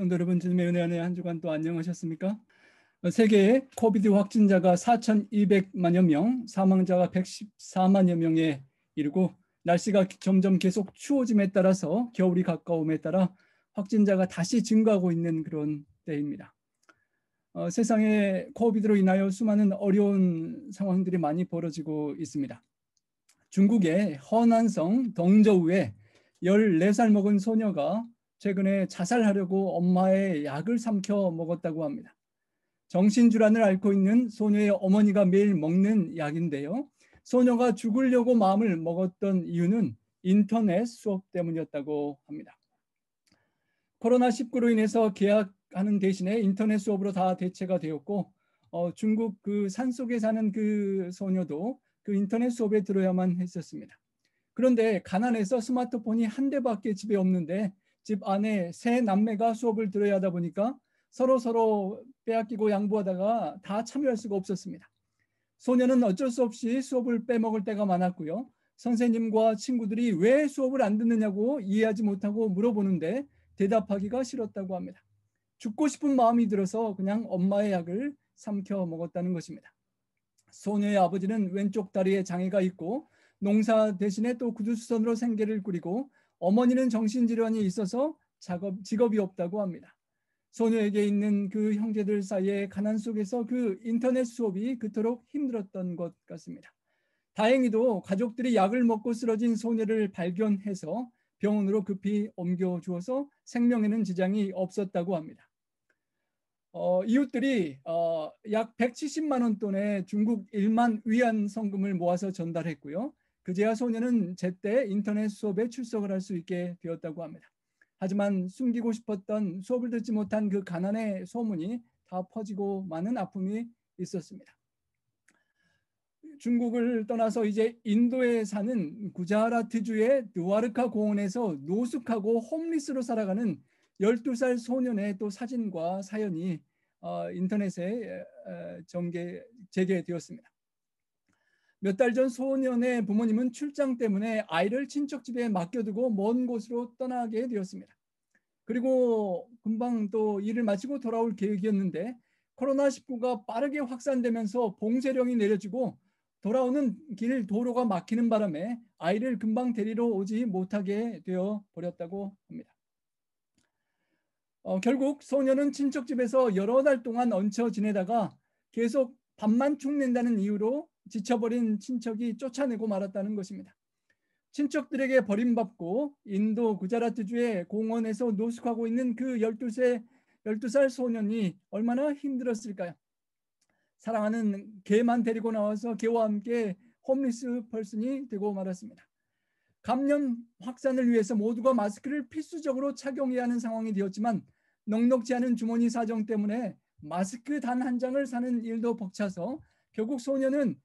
성도 여러분, 주님의 은혜 안에 한 주간 또 안녕하셨습니까? 세계의 코비드 확진자가 4,200만여 명, 사망자가 114만여 명에 이르고 날씨가 점점 계속 추워짐에 따라서 겨울이 가까움에 따라 확진자가 다시 증가하고 있는 그런 때입니다. 세상에 코비드로 인하여 수많은 어려운 상황들이 많이 벌어지고 있습니다. 중국의 허난성 덩저우에 14살 먹은 소녀가 최근에 자살하려고 엄마의 약을 삼켜 먹었다고 합니다. 정신질환을 앓고 있는 소녀의 어머니가 매일 먹는 약인데요. 소녀가 죽으려고 마음을 먹었던 이유는 인터넷 수업 때문이었다고 합니다. 코로나19로 인해서 계약하는 대신에 인터넷 수업으로 다 대체가 되었고 중국 그 산속에 사는 그 소녀도 그 인터넷 수업에 들어야만 했었습니다. 그런데 가난해서 스마트폰이 한 대밖에 집에 없는데 집 안에 세 남매가 수업을 들어야 하다 보니까 서로 빼앗기고 양보하다가 다 참여할 수가 없었습니다. 소녀는 어쩔 수 없이 수업을 빼먹을 때가 많았고요. 선생님과 친구들이 왜 수업을 안 듣느냐고 이해하지 못하고 물어보는데 대답하기가 싫었다고 합니다. 죽고 싶은 마음이 들어서 그냥 엄마의 약을 삼켜 먹었다는 것입니다. 소녀의 아버지는 왼쪽 다리에 장애가 있고 농사 대신에 또 구두수선으로 생계를 꾸리고 어머니는 정신질환이 있어서 직업이 없다고 합니다. 소녀에게 있는 그 형제들 사이에 가난 속에서 그 인터넷 수업이 그토록 힘들었던 것 같습니다. 다행히도 가족들이 약을 먹고 쓰러진 소녀를 발견해서 병원으로 급히 옮겨주어서 생명에는 지장이 없었다고 합니다. 이웃들이 약 170만 원 돈의 중국 1만 위안 성금을 모아서 전달했고요. 그제야 소녀는 제때 인터넷 수업에 출석을 할 수 있게 되었다고 합니다. 하지만 숨기고 싶었던 수업을 듣지 못한 그 가난의 소문이 다 퍼지고 많은 아픔이 있었습니다. 중국을 떠나서 이제 인도에 사는 구자라트주의 드와르카 공원에서 노숙하고 홈리스로 살아가는 12살 소년의 또 사진과 사연이 인터넷에 재개되었습니다. 몇 달 전 소년의 부모님은 출장 때문에 아이를 친척 집에 맡겨두고 먼 곳으로 떠나게 되었습니다. 그리고 금방 또 일을 마치고 돌아올 계획이었는데 코로나19가 빠르게 확산되면서 봉쇄령이 내려지고 돌아오는 길 도로가 막히는 바람에 아이를 금방 데리러 오지 못하게 되어 버렸다고 합니다. 결국 소녀는 친척 집에서 여러 달 동안 얹혀 지내다가 계속 밥만 축낸다는 이유로 지쳐버린 친척이 쫓아내고 말았다는 것입니다. 친척들에게 버림받고 인도 구자라트주의 공원에서 노숙하고 있는 그 12살 소년이 얼마나 힘들었을까요? 사랑하는 개만 데리고 나와서 개와 함께 홈리스 펄슨이 되고 말았습니다. 감염 확산을 위해서 모두가 마스크를 필수적으로 착용해야 하는 상황이 되었지만 넉넉지 않은 주머니 사정 때문에 마스크 단 한 장을 사는 일도 벅차서 결국 소녀는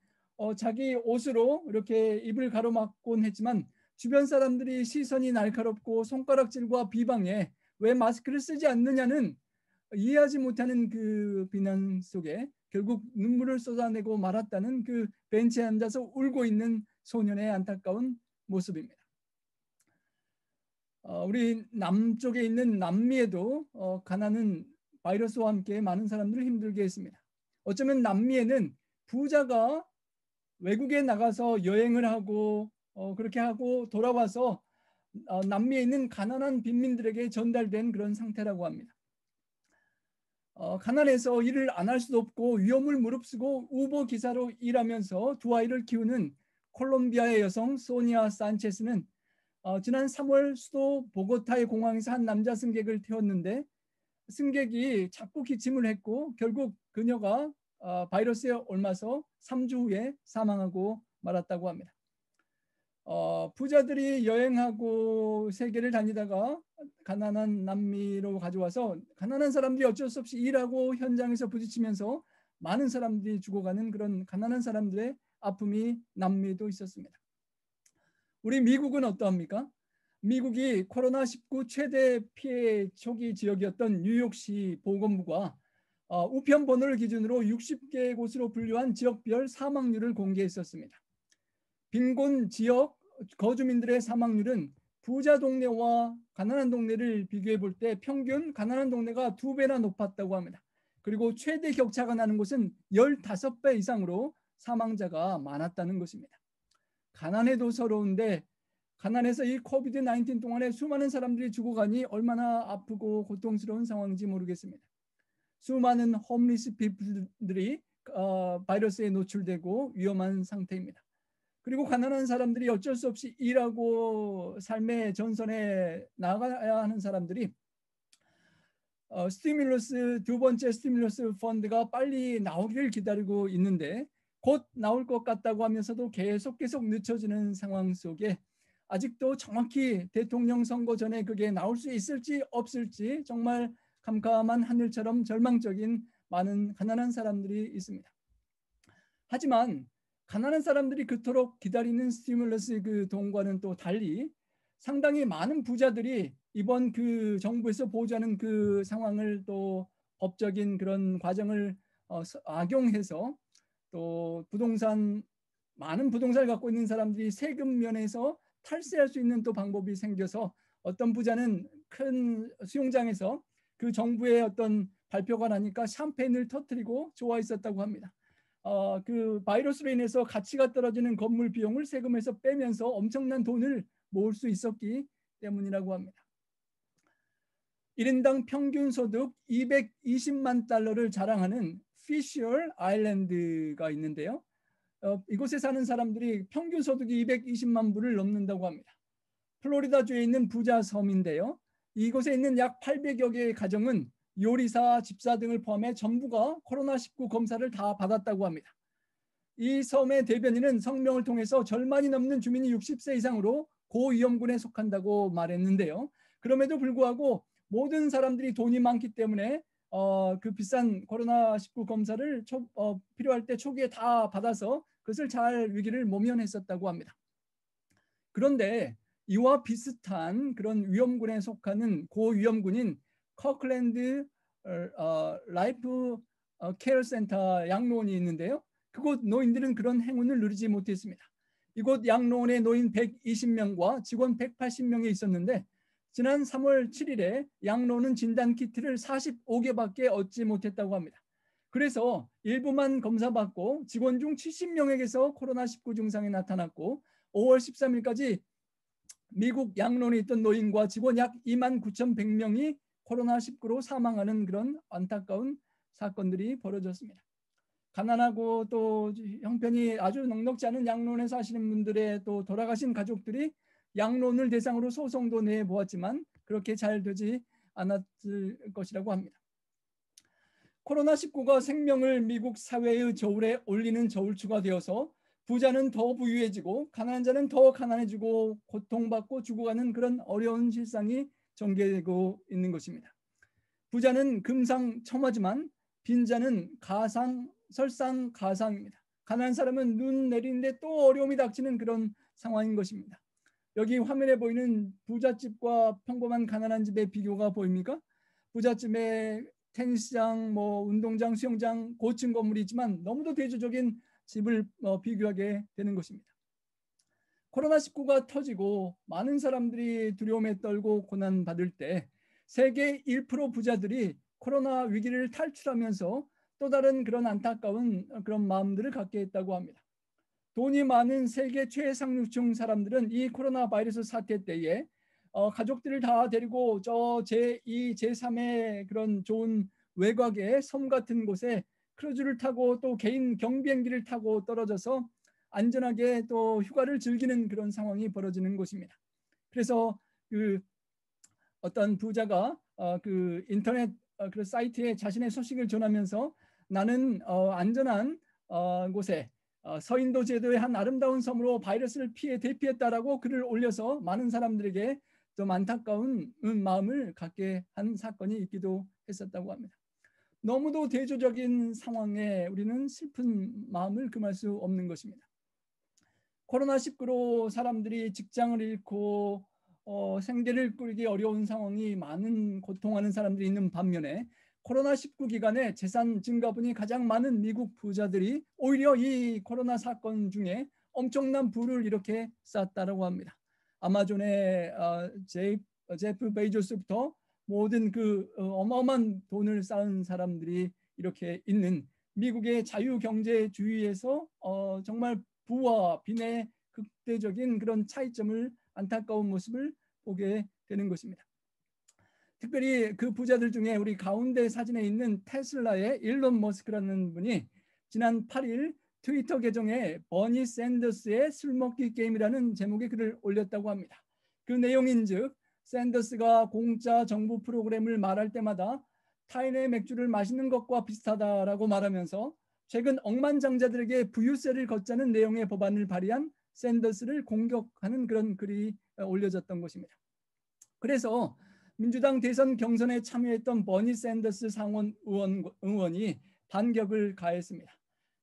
자기 옷으로 이렇게 입을 가로막곤 했지만 주변 사람들이 시선이 날카롭고 손가락질과 비방에 왜 마스크를 쓰지 않느냐는 이해하지 못하는 그 비난 속에 결국 눈물을 쏟아내고 말았다는 그 벤치에 앉아서 울고 있는 소년의 안타까운 모습입니다. 우리 남쪽에 있는 남미에도 가난은 바이러스와 함께 많은 사람들을 힘들게 했습니다. 어쩌면 남미에는 부자가 외국에 나가서 여행을 하고 그렇게 하고 돌아와서 남미에 있는 가난한 빈민들에게 전달된 그런 상태라고 합니다. 가난해서 일을 안 할 수도 없고 위험을 무릅쓰고 우버 기사로 일하면서 두 아이를 키우는 콜롬비아의 여성 소니아 산체스는 지난 3월 수도 보고타의 공항에서 한 남자 승객을 태웠는데 승객이 자꾸 기침을 했고 결국 그녀가 바이러스에 옮아서 3주 후에 사망하고 말았다고 합니다. 부자들이 여행하고 세계를 다니다가 가난한 남미로 가져와서 가난한 사람들이 어쩔 수 없이 일하고 현장에서 부딪히면서 많은 사람들이 죽어가는 그런 가난한 사람들의 아픔이 남미에도 있었습니다. 우리 미국은 어떠합니까? 미국이 코로나19 최대 피해 초기 지역이었던 뉴욕시 보건부가 우편 번호를 기준으로 60개 곳으로 분류한 지역별 사망률을 공개했었습니다. 빈곤 지역 거주민들의 사망률은 부자 동네와 가난한 동네를 비교해 볼 때 평균 가난한 동네가 2배나 높았다고 합니다. 그리고 최대 격차가 나는 곳은 15배 이상으로 사망자가 많았다는 것입니다. 가난해도 서러운데 가난해서 이 코비드 19 동안에 수많은 사람들이 죽어가니 얼마나 아프고 고통스러운 상황인지 모르겠습니다. 수많은 홈리스 피플들이 바이러스에 노출되고 위험한 상태입니다. 그리고 가난한 사람들이 어쩔 수 없이 일하고 삶의 전선에 나가야 하는 사람들이 스티뮬러스 두 번째 스티뮬러스 펀드가 빨리 나오기를 기다리고 있는데 곧 나올 것 같다고 하면서도 계속 늦춰지는 상황 속에 아직도 정확히 대통령 선거 전에 그게 나올 수 있을지 없을지 정말 캄캄한 하늘처럼 절망적인 많은 가난한 사람들이 있습니다. 하지만 가난한 사람들이 그토록 기다리는 스티뮬러스 그 돈과는 또 달리 상당히 많은 부자들이 이번 그 정부에서 보호하는 그 상황을 또 법적인 그런 과정을 악용해서 또 많은 부동산을 갖고 있는 사람들이 세금 면에서 탈세할 수 있는 또 방법이 생겨서 어떤 부자는 큰 수영장에서 그 정부의 어떤 발표가 나니까 샴페인을 터뜨리고 좋아했었다고 합니다. 그 바이러스로 인해서 가치가 떨어지는 건물 비용을 세금에서 빼면서 엄청난 돈을 모을 수 있었기 때문이라고 합니다. 1인당 평균 소득 220만 달러를 자랑하는 피셔 아일랜드가 있는데요. 이곳에 사는 사람들이 평균 소득이 220만 불을 넘는다고 합니다. 플로리다주에 있는 부자 섬인데요. 이곳에 있는 약 800여 개의 가정은 요리사, 집사 등을 포함해 전부가 코로나19 검사를 다 받았다고 합니다. 이 섬의 대변인은 성명을 통해서 절반이 넘는 주민이 60세 이상으로 고위험군에 속한다고 말했는데요. 그럼에도 불구하고 모든 사람들이 돈이 많기 때문에 그 비싼 코로나19 검사를 필요할 때 초기에 다 받아서 그것을 잘 위기를 모면했었다고 합니다. 그런데 이와 비슷한 그런 위험군에 속하는 고위험군인 커클랜드 라이프 케어 센터 양로원이 있는데요. 그곳 노인들은 그런 행운을 누리지 못했습니다. 이곳 양로원에 노인 120명과 직원 180명이 있었는데 지난 3월 7일에 양로원은 진단키트를 45개밖에 얻지 못했다고 합니다. 그래서 일부만 검사받고 직원 중 70명에게서 코로나19 증상이 나타났고 5월 13일까지 미국 양론에 있던 노인과 직원 약 29,100명이 코로나19로 사망하는 그런 안타까운 사건들이 벌어졌습니다. 가난하고 또 형편이 아주 넉넉지 않은 양론에 사시는 분들의 또 돌아가신 가족들이 양론을 대상으로 소송도 내보았지만 그렇게 잘 되지 않았을 것이라고 합니다. 코로나19가 생명을 미국 사회의 저울에 올리는 저울추가 되어서 부자는 더 부유해지고 가난한 자는 더 가난해지고 고통받고 죽어가는 그런 어려운 실상이 전개되고 있는 것입니다. 부자는 금상첨화지만 빈자는 설상가상입니다. 가난한 사람은 눈 내리는데 또 어려움이 닥치는 그런 상황인 것입니다. 여기 화면에 보이는 부잣집과 평범한 가난한 집의 비교가 보입니까? 부잣집에 테니스장, 운동장, 수영장, 고층 건물이 있지만 너무도 대조적인 집을 비교하게 되는 것입니다. 코로나19가 터지고 많은 사람들이 두려움에 떨고 고난받을 때 세계 1% 부자들이 코로나 위기를 탈출하면서 또 다른 그런 안타까운 그런 마음들을 갖게 했다고 합니다. 돈이 많은 세계 최상류층 사람들은 이 코로나 바이러스 사태 때에 가족들을 다 데리고 저 제2, 제3의 그런 좋은 외곽의 섬 같은 곳에 크루즈를 타고 또 개인 경비행기를 타고 떨어져서 안전하게 또 휴가를 즐기는 그런 상황이 벌어지는 것입니다. 그래서 그 어떤 부자가 그 인터넷 그 사이트에 자신의 소식을 전하면서 나는 안전한 곳에 서인도 제도의 한 아름다운 섬으로 바이러스를 대피했다라고 글을 올려서 많은 사람들에게 좀 안타까운 마음을 갖게 한 사건이 있기도 했었다고 합니다. 너무도 대조적인 상황에 우리는 슬픈 마음을 금할 수 없는 것입니다. 코로나19로 사람들이 직장을 잃고 생계를 꾸리기 어려운 상황이 많은 고통하는 사람들이 있는 반면에 코로나19 기간에 재산 증가분이 가장 많은 미국 부자들이 오히려 이 코로나 사건 중에 엄청난 부를 이렇게 쌓았다고 합니다. 아마존의 제프 베이조스부터 모든 그 어마어마한 돈을 쌓은 사람들이 이렇게 있는 미국의 자유경제주의에서 정말 부와 빈의 극대적인 그런 차이점을, 안타까운 모습을 보게 되는 것입니다. 특별히 그 부자들 중에 우리 가운데 사진에 있는 테슬라의 일론 머스크라는 분이 지난 8일 트위터 계정에 버니 샌더스의 술 먹기 게임이라는 제목의 글을 올렸다고 합니다. 그 내용인즉 샌더스가 공짜 정부 프로그램을 말할 때마다 타인의 맥주를 마시는 것과 비슷하다라고 말하면서 최근 억만장자들에게 부유세를 걷자는 내용의 법안을 발의한 샌더스를 공격하는 그런 글이 올려졌던 것입니다. 그래서 민주당 대선 경선에 참여했던 버니 샌더스 상원 의원이 반격을 가했습니다.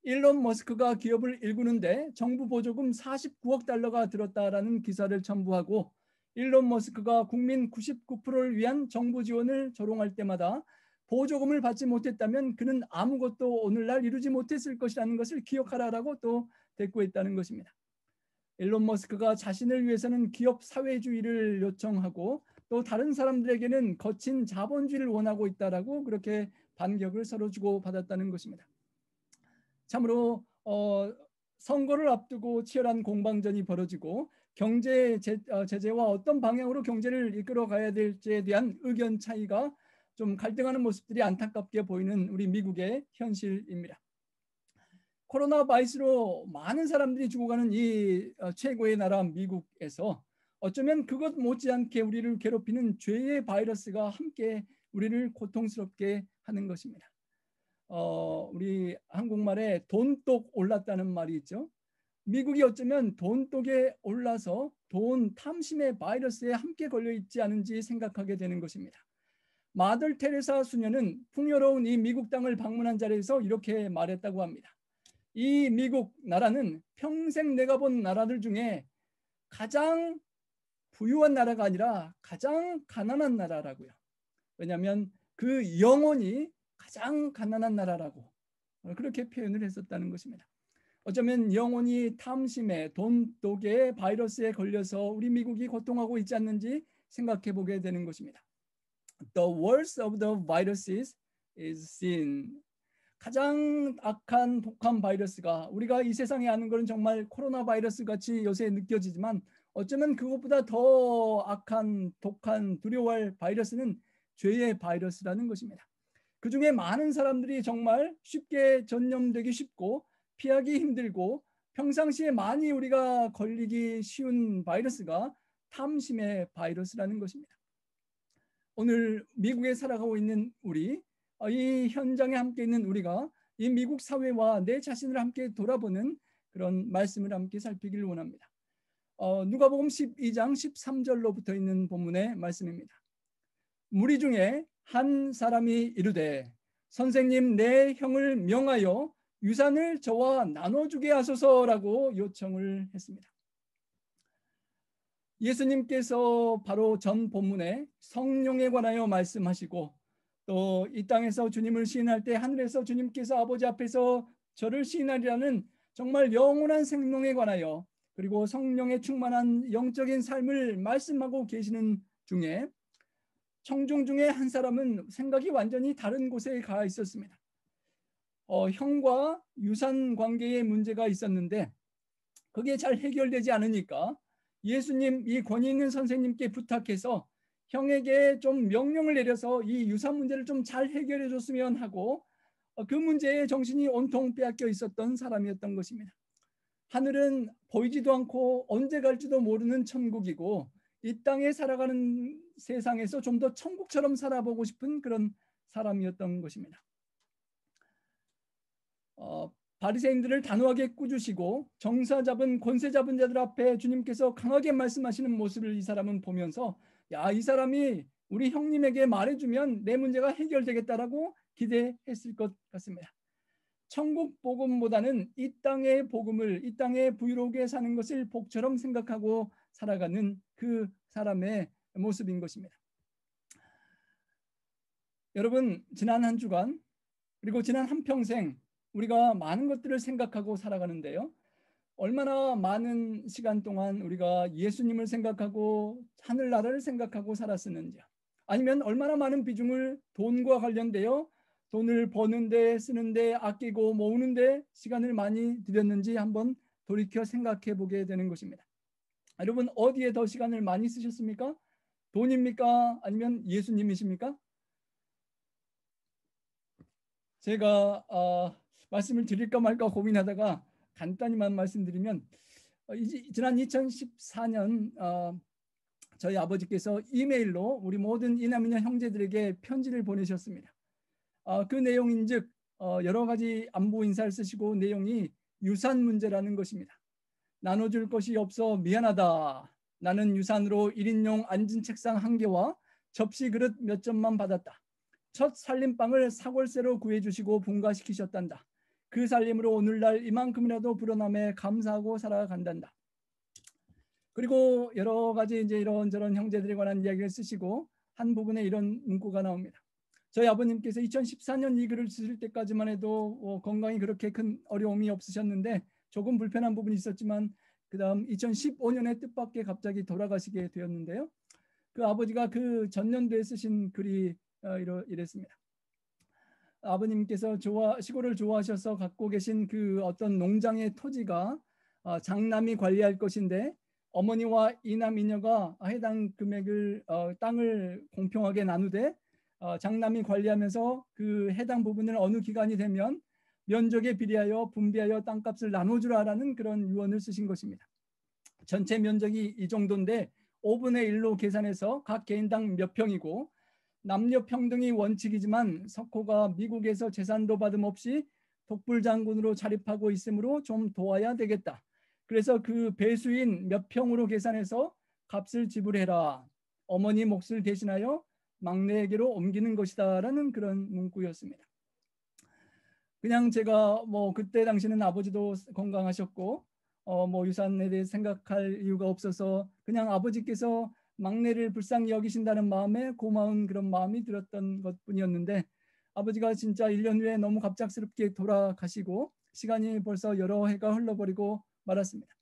일론 머스크가 기업을 일구는데 정부 보조금 49억 달러가 들었다라는 기사를 첨부하고 일론 머스크가 국민 99%를 위한 정부 지원을 조롱할 때마다 보조금을 받지 못했다면 그는 아무것도 오늘날 이루지 못했을 것이라는 것을 기억하라라고 또 대꾸했다는 것입니다. 일론 머스크가 자신을 위해서는 기업 사회주의를 요청하고 또 다른 사람들에게는 거친 자본주의를 원하고 있다라고 그렇게 반격을 서로 주고받았다는 것입니다. 참으로 선거를 앞두고 치열한 공방전이 벌어지고 경제 제재와 어떤 방향으로 경제를 이끌어가야 될지에 대한 의견 차이가 좀 갈등하는 모습들이 안타깝게 보이는 우리 미국의 현실입니다. 코로나 바이러스로 많은 사람들이 죽어가는 이 최고의 나라 미국에서 어쩌면 그것 못지않게 우리를 괴롭히는 죄의 바이러스가 함께 우리를 고통스럽게 하는 것입니다. 우리 한국말에 돈독 올랐다는 말이 있죠. 미국이 어쩌면 돈독에 올라서 돈 탐심의 바이러스에 함께 걸려 있지 않은지 생각하게 되는 것입니다. 마들 테레사 수녀는 풍요로운 이 미국 땅을 방문한 자리에서 이렇게 말했다고 합니다. 이 미국 나라는 평생 내가 본 나라들 중에 가장 부유한 나라가 아니라 가장 가난한 나라라고요. 왜냐하면 그 영혼이 가장 가난한 나라라고 그렇게 표현을 했었다는 것입니다. 어쩌면 영혼이 탐심에 돈독의 바이러스에 걸려서 우리 미국이 고통하고 있지 않는지 생각해 보게 되는 것입니다. The worst of the viruses is sin. 가장 악한 독한 바이러스가 우리가 이 세상에 아는 것은 정말 코로나 바이러스 같이 요새 느껴지지만 어쩌면 그것보다 더 악한 독한 두려워할 바이러스는 죄의 바이러스라는 것입니다. 그중에 많은 사람들이 정말 쉽게 전염되기 쉽고 피하기 힘들고 평상시에 많이 우리가 걸리기 쉬운 바이러스가 탐심의 바이러스라는 것입니다. 오늘 미국에 살아가고 있는 우리, 이 현장에 함께 있는 우리가 이 미국 사회와 내 자신을 함께 돌아보는 그런 말씀을 함께 살피기를 원합니다. 누가복음 12장 13절로부터 있는 본문의 말씀입니다. 무리 중에 한 사람이 이르되 선생님 내 형을 명하여 유산을 저와 나눠주게 하소서라고 요청을 했습니다. 예수님께서 바로 전 본문에 성령에 관하여 말씀하시고 또 이 땅에서 주님을 시인할 때 하늘에서 주님께서 아버지 앞에서 저를 시인하리라는 정말 영원한 생명에 관하여 그리고 성령에 충만한 영적인 삶을 말씀하고 계시는 중에 청중 중에 한 사람은 생각이 완전히 다른 곳에 가 있었습니다. 형과 유산 관계의 문제가 있었는데 그게 잘 해결되지 않으니까 예수님 이 권위 있는 선생님께 부탁해서 형에게 좀 명령을 내려서 이 유산 문제를 좀 잘 해결해 줬으면 하고 그 문제에 정신이 온통 빼앗겨 있었던 사람이었던 것입니다. 하늘은 보이지도 않고 언제 갈지도 모르는 천국이고 이 땅에 살아가는 세상에서 좀 더 천국처럼 살아보고 싶은 그런 사람이었던 것입니다. 바리새인들을 단호하게 꾸짖으시고 정사 잡은 권세 잡은 자들 앞에 주님께서 강하게 말씀하시는 모습을 이 사람은 보면서 야, 이 사람이 우리 형님에게 말해주면 내 문제가 해결되겠다라고 기대했을 것 같습니다. 천국 복음보다는 이 땅의 복음을, 이 땅에 부유롭게 사는 것을 복처럼 생각하고 살아가는 그 사람의 모습인 것입니다. 여러분, 지난 한 주간 그리고 지난 한평생 우리가 많은 것들을 생각하고 살아가는데요. 얼마나 많은 시간 동안 우리가 예수님을 생각하고 하늘나라를 생각하고 살았었는지, 아니면 얼마나 많은 비중을 돈과 관련되어 돈을 버는데 쓰는데 아끼고 모으는데 시간을 많이 들였는지 한번 돌이켜 생각해 보게 되는 것입니다. 여러분, 어디에 더 시간을 많이 쓰셨습니까? 돈입니까? 아니면 예수님이십니까? 제가 말씀을 드릴까 말까 고민하다가 간단히만 말씀드리면, 지난 2014년 저희 아버지께서 이메일로 우리 모든 이남이녀 형제들에게 편지를 보내셨습니다. 그 내용인즉 여러 가지 안부 인사를 쓰시고 내용이 유산 문제라는 것입니다. 나눠줄 것이 없어 미안하다. 나는 유산으로 1인용 앉은 책상 1개와 접시 그릇 몇 점만 받았다. 첫 살림방을 사골세로 구해주시고 분가시키셨단다. 그 살림으로 오늘날 이만큼이라도 불어남에 감사하고 살아간단다. 그리고 여러 가지 이제 이런저런 형제들에 관한 이야기를 쓰시고 한 부분에 이런 문구가 나옵니다. 저희 아버님께서 2014년 이 글을 쓰실 때까지만 해도 건강이 그렇게 큰 어려움이 없으셨는데 조금 불편한 부분이 있었지만 그 다음 2015년에 뜻밖의 갑자기 돌아가시게 되었는데요. 그 아버지가 그 전년도에 쓰신 글이 이랬습니다. 아버님께서 시골을 좋아하셔서 갖고 계신 그 어떤 농장의 토지가 장남이 관리할 것인데 어머니와 이남 이녀가 해당 금액을 땅을 공평하게 나누되 장남이 관리하면서 그 해당 부분을 어느 기간이 되면 면적에 비례하여 분배하여 땅값을 나눠주라라는 그런 유언을 쓰신 것입니다. 전체 면적이 이 정도인데 5분의 1로 계산해서 각 개인당 몇 평이고 남녀 평등이 원칙이지만 석호가 미국에서 재산도 받음 없이 독불장군으로 자립하고 있으므로 좀 도와야 되겠다. 그래서 그 배수인 몇 평으로 계산해서 값을 지불해라. 어머니 몫을 대신하여 막내에게로 옮기는 것이다라는 그런 문구였습니다. 그냥 제가 뭐 그때 당시는 아버지도 건강하셨고 뭐 유산에 대해 생각할 이유가 없어서 그냥 아버지께서 막내를 불쌍히 여기신다는 마음에 고마운 그런 마음이 들었던 것뿐이었는데 아버지가 진짜 1년 후에 너무 갑작스럽게 돌아가시고 시간이 벌써 여러 해가 흘러버리고 말았습니다.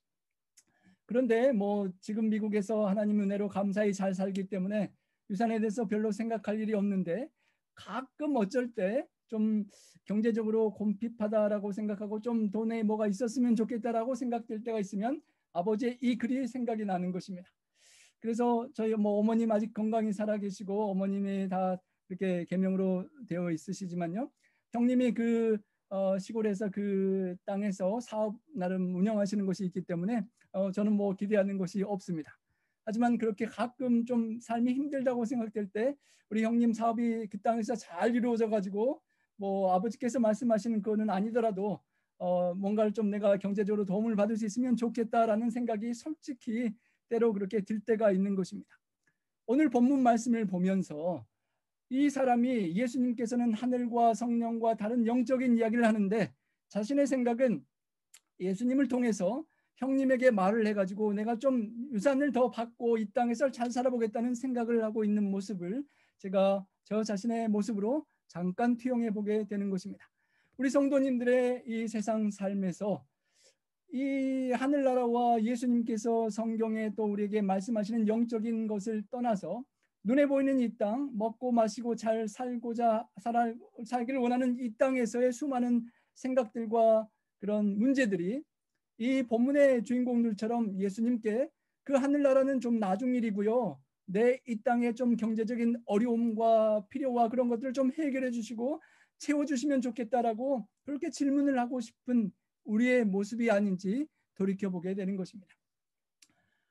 그런데 뭐 지금 미국에서 하나님 은혜로 감사히 잘 살기 때문에 유산에 대해서 별로 생각할 일이 없는데 가끔 어쩔 때 좀 경제적으로 곰핍하다라고 생각하고 좀 돈에 뭐가 있었으면 좋겠다라고 생각될 때가 있으면 아버지의 이 글이 생각이 나는 것입니다. 그래서 저희 뭐 어머님 아직 건강히 살아계시고 어머님이 다 이렇게 계명으로 되어 있으시지만요. 형님이 그 시골에서 그 땅에서 사업 나름 운영하시는 것이 있기 때문에 저는 뭐 기대하는 것이 없습니다. 하지만 그렇게 가끔 좀 삶이 힘들다고 생각될 때 우리 형님 사업이 그 땅에서 잘 이루어져 가지고 뭐 아버지께서 말씀하시는 거는 아니더라도 뭔가를 좀 내가 경제적으로 도움을 받을 수 있으면 좋겠다라는 생각이 솔직히 때로 그렇게 들 때가 있는 것입니다. 오늘 본문 말씀을 보면서 이 사람이 예수님께서는 하늘과 성령과 다른 영적인 이야기를 하는데 자신의 생각은 예수님을 통해서 형님에게 말을 해가지고 내가 좀 유산을 더 받고 이 땅에서 잘 살아보겠다는 생각을 하고 있는 모습을 제가 저 자신의 모습으로 잠깐 투영해 보게 되는 것입니다. 우리 성도님들의 이 세상 삶에서 이 하늘나라와 예수님께서 성경에 또 우리에게 말씀하시는 영적인 것을 떠나서 눈에 보이는 이 땅, 먹고 마시고 잘 살고자 살기를 원하는 이 땅에서의 수많은 생각들과 그런 문제들이 이 본문의 주인공들처럼 예수님께 그 하늘나라는 좀 나중 일이고요. 내 이 땅에 좀 경제적인 어려움과 필요와 그런 것들을 좀 해결해 주시고 채워주시면 좋겠다라고 그렇게 질문을 하고 싶은 우리의 모습이 아닌지 돌이켜보게 되는 것입니다.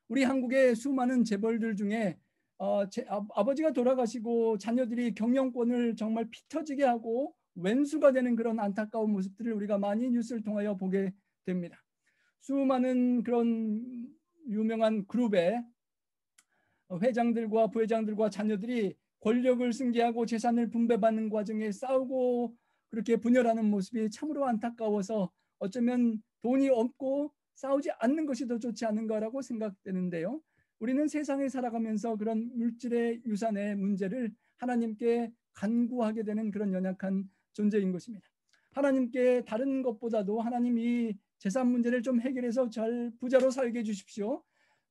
우리 한국의 수많은 재벌들 중에 아버지가 돌아가시고 자녀들이 경영권을 정말 피 터지게 하고 왼수가 되는 그런 안타까운 모습들을 우리가 많이 뉴스를 통하여 보게 됩니다. 수많은 그런 유명한 그룹의 회장들과 부회장들과 자녀들이 권력을 승계하고 재산을 분배받는 과정에 싸우고 그렇게 분열하는 모습이 참으로 안타까워서 어쩌면 돈이 없고 싸우지 않는 것이 더 좋지 않은가라고 생각되는데요. 우리는 세상에 살아가면서 그런 물질의 유산의 문제를 하나님께 간구하게 되는 그런 연약한 존재인 것입니다. 하나님께 다른 것보다도 하나님 이 재산 문제를 좀 해결해서 잘 부자로 살게 해주십시오.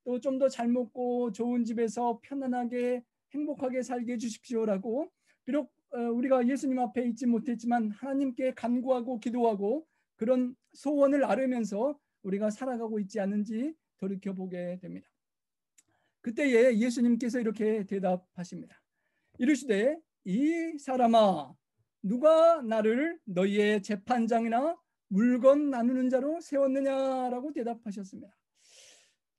또 좀 더 잘 먹고 좋은 집에서 편안하게 행복하게 살게 해주십시오라고, 비록 우리가 예수님 앞에 있지 못했지만 하나님께 간구하고 기도하고 그런 소원을 아뢰면서 우리가 살아가고 있지 않은지 돌이켜보게 됩니다. 그때에 예수님께서 이렇게 대답하십니다. 이르시되 이 사람아, 누가 나를 너희의 재판장이나 물건 나누는 자로 세웠느냐라고 대답하셨습니다.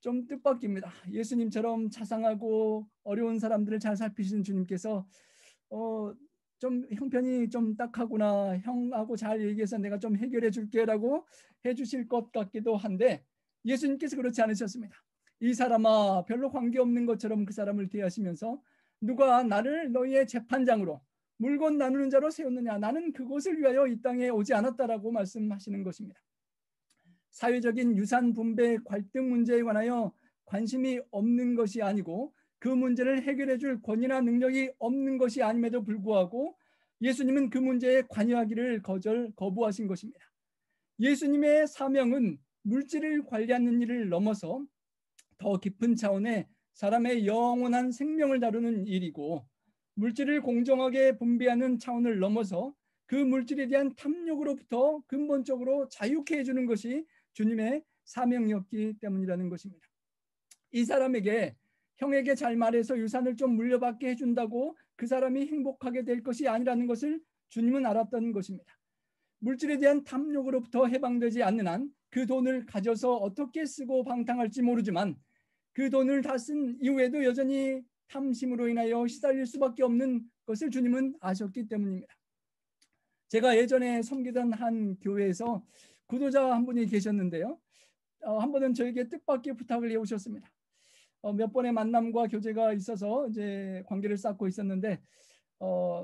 좀 뜻밖입니다. 예수님처럼 자상하고 어려운 사람들을 잘 살피시는 주님께서 좀 형편이 좀 딱하구나, 형하고 잘 얘기해서 내가 좀 해결해 줄게라고 해주실 것 같기도 한데, 예수님께서 그렇지 않으셨습니다. 이 사람아, 별로 관계없는 것처럼 그 사람을 대하시면서 누가 나를 너희의 재판장으로 물건 나누는 자로 세웠느냐, 나는 그것을 위하여 이 땅에 오지 않았다라고 말씀하시는 것입니다. 사회적인 유산 분배 갈등 문제에 관하여 관심이 없는 것이 아니고 그 문제를 해결해 줄 권위나 능력이 없는 것이 아님에도 불구하고 예수님은 그 문제에 관여하기를 거부하신 것입니다. 예수님의 사명은 물질을 관리하는 일을 넘어서 더 깊은 차원의 사람의 영원한 생명을 다루는 일이고, 물질을 공정하게 분배하는 차원을 넘어서 그 물질에 대한 탐욕으로부터 근본적으로 자유케 해주는 것이 주님의 사명이었기 때문이라는 것입니다. 이 사람에게, 형에게 잘 말해서 유산을 좀 물려받게 해준다고 그 사람이 행복하게 될 것이 아니라는 것을 주님은 알았던 것입니다. 물질에 대한 탐욕으로부터 해방되지 않는 한 그 돈을 가져서 어떻게 쓰고 방탕할지 모르지만 그 돈을 다 쓴 이후에도 여전히 탐심으로 인하여 시달릴 수밖에 없는 것을 주님은 아셨기 때문입니다. 제가 예전에 섬기던 한 교회에서 구도자 한 분이 계셨는데요. 한 번은 저에게 뜻밖의 부탁을 해오셨습니다. 몇 번의 만남과 교제가 있어서 이제 관계를 쌓고 있었는데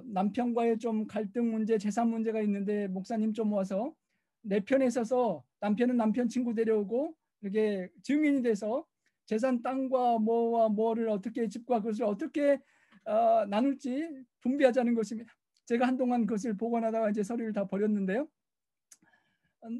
남편과의 좀 갈등 문제, 재산 문제가 있는데 목사님 좀 와서 내 편에 서서, 남편은 남편 친구 데려오고 이렇게 증인이 돼서 재산, 땅과 뭐와 뭐를 어떻게, 집과 그것을 어떻게 나눌지 분배하자는 것입니다. 제가 한동안 그것을 복원하다가 이제 서류를 다 버렸는데요.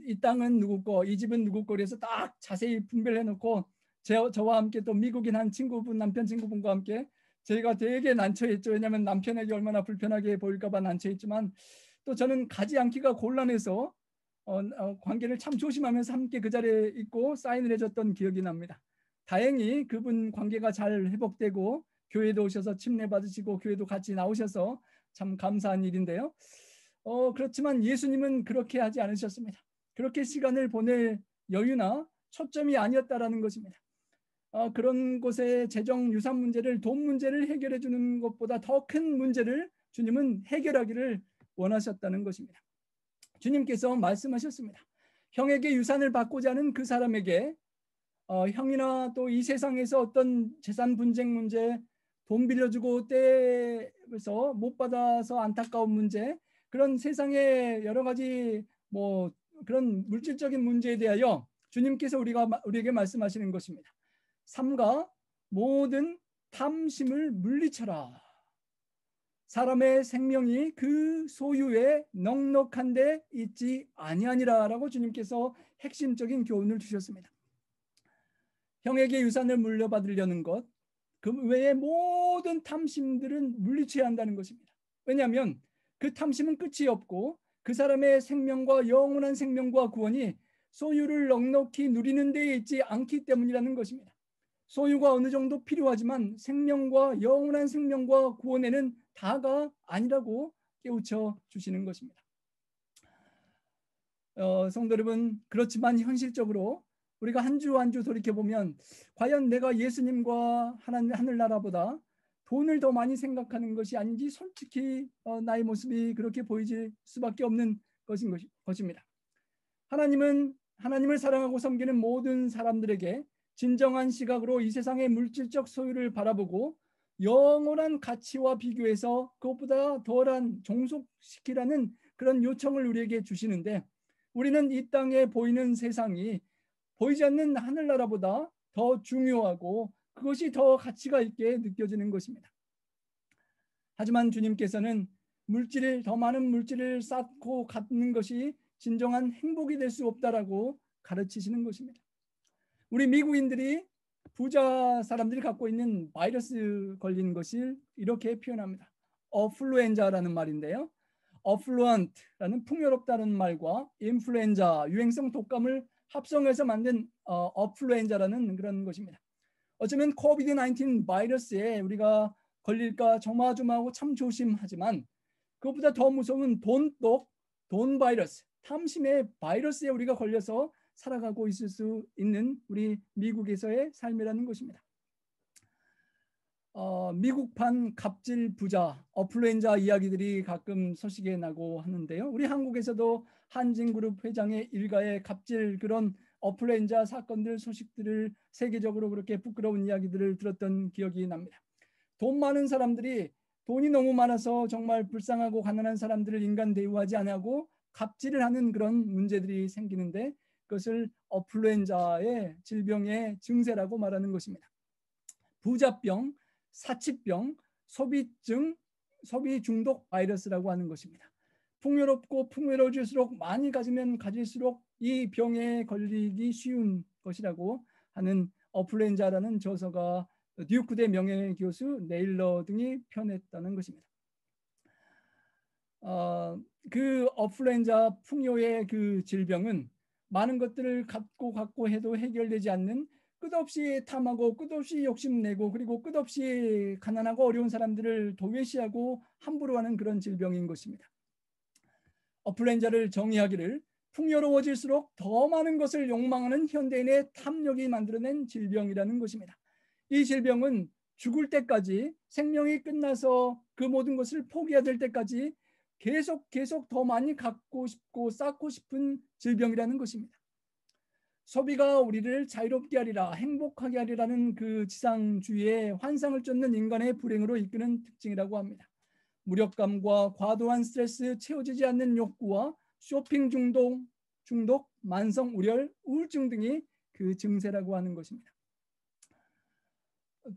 이 땅은 누구 거, 이 집은 누구 거, 그래서 딱 자세히 분배를 해놓고 저와 함께 또 미국인 한 친구분, 남편 친구분과 함께 저희가 되게 난처했죠. 왜냐하면 남편에게 얼마나 불편하게 보일까 봐 난처했지만 또 저는 가지 않기가 곤란해서 관계를 참 조심하면서 함께 그 자리에 있고 사인을 해줬던 기억이 납니다. 다행히 그분 관계가 잘 회복되고 교회도 오셔서 침례 받으시고 교회도 같이 나오셔서 참 감사한 일인데요. 그렇지만 예수님은 그렇게 하지 않으셨습니다. 그렇게 시간을 보낼 여유나 초점이 아니었다라는 것입니다. 그런 곳의 재정 유산 문제를, 돈 문제를 해결해 주는 것보다 더 큰 문제를 주님은 해결하기를 원하셨다는 것입니다. 주님께서 말씀하셨습니다. 형에게 유산을 받고자 하는 그 사람에게 형이나 또 이 세상에서 어떤 재산 분쟁 문제, 돈 빌려주고 떼서 못 받아서 안타까운 문제, 그런 세상의 여러 가지 뭐 그런 물질적인 문제에 대하여 주님께서 우리에게 말씀하시는 것입니다. 삼가 모든 탐심을 물리쳐라. 사람의 생명이 그 소유에 넉넉한 데 있지 아니하니라라고 주님께서 핵심적인 교훈을 주셨습니다. 형에게 유산을 물려받으려는 것, 그 외의 모든 탐심들은 물리쳐야 한다는 것입니다. 왜냐하면 그 탐심은 끝이 없고 그 사람의 생명과 영원한 생명과 구원이 소유를 넉넉히 누리는 데에 있지 않기 때문이라는 것입니다. 소유가 어느 정도 필요하지만 생명과 영원한 생명과 구원에는 다가 아니라고 깨우쳐 주시는 것입니다. 성도 여러분, 그렇지만 현실적으로 우리가 한 주 한 주 돌이켜보면 과연 내가 예수님과 하늘나라보다 돈을 더 많이 생각하는 것이 아닌지 솔직히 나의 모습이 그렇게 보이질 수밖에 없는 것입니다. 하나님을 사랑하고 섬기는 모든 사람들에게 진정한 시각으로 이 세상의 물질적 소유를 바라보고 영원한 가치와 비교해서 그것보다 덜한 종속시키라는 그런 요청을 우리에게 주시는데, 우리는 이 땅에 보이는 세상이 보이지 않는 하늘나라보다 더 중요하고 그것이 더 가치가 있게 느껴지는 것입니다. 하지만 주님께서는 더 많은 물질을 쌓고 갖는 것이 진정한 행복이 될 수 없다라고 가르치시는 것입니다. 우리 미국인들이 부자 사람들이 갖고 있는 바이러스 걸린 것을 이렇게 표현합니다. 어플루엔자라는 말인데요. 어플루언트라는 풍요롭다는 말과 인플루엔자, 유행성 독감을 합성해서 만든 어플루엔자라는 그런 것입니다. 어쩌면 코비드-19 바이러스에 우리가 걸릴까 조마조마하고 참 조심하지만 그것보다 더 무서운 돈 바이러스, 탐심의 바이러스에 우리가 걸려서 살아가고 있을 수 있는 우리 미국에서의 삶이라는 것입니다. 미국판 갑질 부자, 어플루엔자 이야기들이 가끔 소식에 나고 하는데요. 우리 한국에서도 한진그룹 회장의 일가의 갑질 그런 어플루엔자 사건들 소식들을 세계적으로 그렇게 부끄러운 이야기들을 들었던 기억이 납니다. 돈 많은 사람들이 돈이 너무 많아서 정말 불쌍하고 가난한 사람들을 인간 대우하지 않고 갑질을 하는 그런 문제들이 생기는데 그것을 어플루엔자의 질병의 증세라고 말하는 것입니다. 부자병, 사치병, 소비증, 소비중독 바이러스라고 하는 것입니다. 풍요롭고 풍요로워질수록 많이 가지면 가질수록 이 병에 걸리기 쉬운 것이라고 하는 어플루엔자라는 저서가 듀크대 명예교수 네일러 등이 펴냈다는 것입니다. 그 어플루엔자 풍요의 그 질병은 많은 것들을 갖고 해도 해결되지 않는 끝없이 탐하고 끝없이 욕심내고 그리고 끝없이 가난하고 어려운 사람들을 도외시하고 함부로 하는 그런 질병인 것입니다. 어플루엔자를 정의하기를 풍요로워질수록 더 많은 것을 욕망하는 현대인의 탐욕이 만들어낸 질병이라는 것입니다. 이 질병은 죽을 때까지 생명이 끝나서 그 모든 것을 포기해야 될 때까지 계속 더 많이 갖고 싶고 쌓고 싶은 질병이라는 것입니다. 소비가 우리를 자유롭게 하리라 행복하게 하리라는 그 지상주의의 환상을 쫓는 인간의 불행으로 이끄는 특징이라고 합니다. 무력감과 과도한 스트레스, 채워지지 않는 욕구와 쇼핑 중독, 만성 우열, 우울증 등이 그 증세라고 하는 것입니다.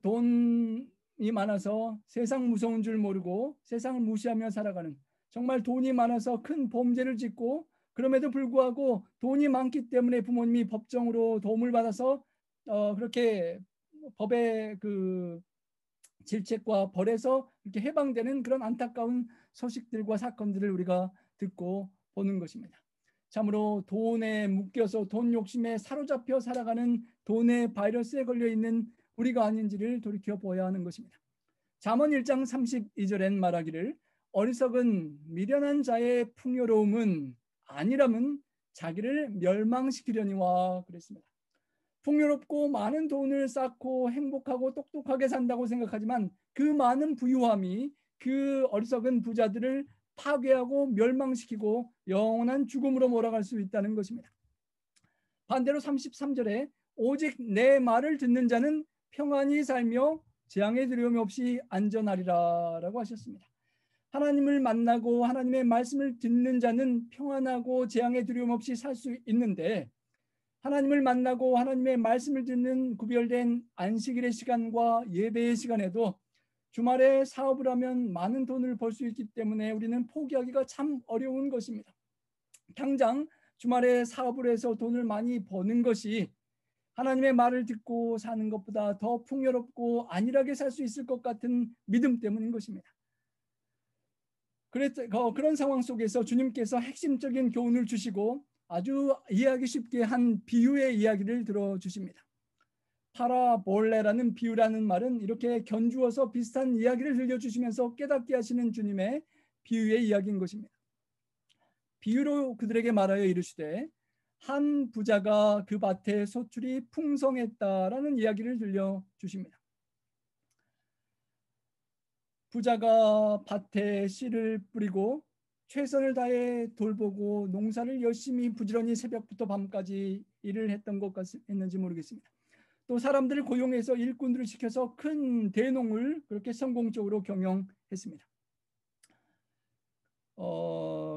돈이 많아서 세상 무서운 줄 모르고 세상을 무시하며 살아가는 정말 돈이 많아서 큰 범죄를 짓고 그럼에도 불구하고 돈이 많기 때문에 부모님이 법정으로 도움을 받아서 그렇게 법의 그 질책과 벌에서 이렇게 해방되는 그런 안타까운 소식들과 사건들을 우리가 듣고 보는 것입니다. 참으로 돈에 묶여서 돈 욕심에 사로잡혀 살아가는 돈의 바이러스에 걸려 있는 우리가 아닌지를 돌이켜 보아야 하는 것입니다. 잠언 1장 32절엔 말하기를 어리석은 미련한 자의 풍요로움은 아니라면 자기를 멸망시키려니와 그랬습니다. 풍요롭고 많은 돈을 쌓고 행복하고 똑똑하게 산다고 생각하지만 그 많은 부유함이 그 어리석은 부자들을 파괴하고 멸망시키고 영원한 죽음으로 몰아갈 수 있다는 것입니다. 반대로 33절에 오직 내 말을 듣는 자는 평안히 살며 재앙의 두려움 없이 안전하리라 라고 하셨습니다. 하나님을 만나고 하나님의 말씀을 듣는 자는 평안하고 재앙의 두려움 없이 살 수 있는데 하나님을 만나고 하나님의 말씀을 듣는 구별된 안식일의 시간과 예배의 시간에도 주말에 사업을 하면 많은 돈을 벌 수 있기 때문에 우리는 포기하기가 참 어려운 것입니다. 당장 주말에 사업을 해서 돈을 많이 버는 것이 하나님의 말을 듣고 사는 것보다 더 풍요롭고 안일하게 살 수 있을 것 같은 믿음 때문인 것입니다. 그런 상황 속에서 주님께서 핵심적인 교훈을 주시고 아주 이해하기 쉽게 한 비유의 이야기를 들어주십니다. 파라볼레라는 비유라는 말은 이렇게 견주어서 비슷한 이야기를 들려주시면서 깨닫게 하시는 주님의 비유의 이야기인 것입니다. 비유로 그들에게 말하여 이르시되 한 부자가 그 밭에 소출이 풍성했다라는 이야기를 들려주십니다. 부자가 밭에 씨를 뿌리고 최선을 다해 돌보고 농사를 열심히 부지런히 새벽부터 밤까지 일을 했던 것 같았는지 모르겠습니다. 또 사람들을 고용해서 일꾼들을 시켜서 큰 대농을 그렇게 성공적으로 경영했습니다.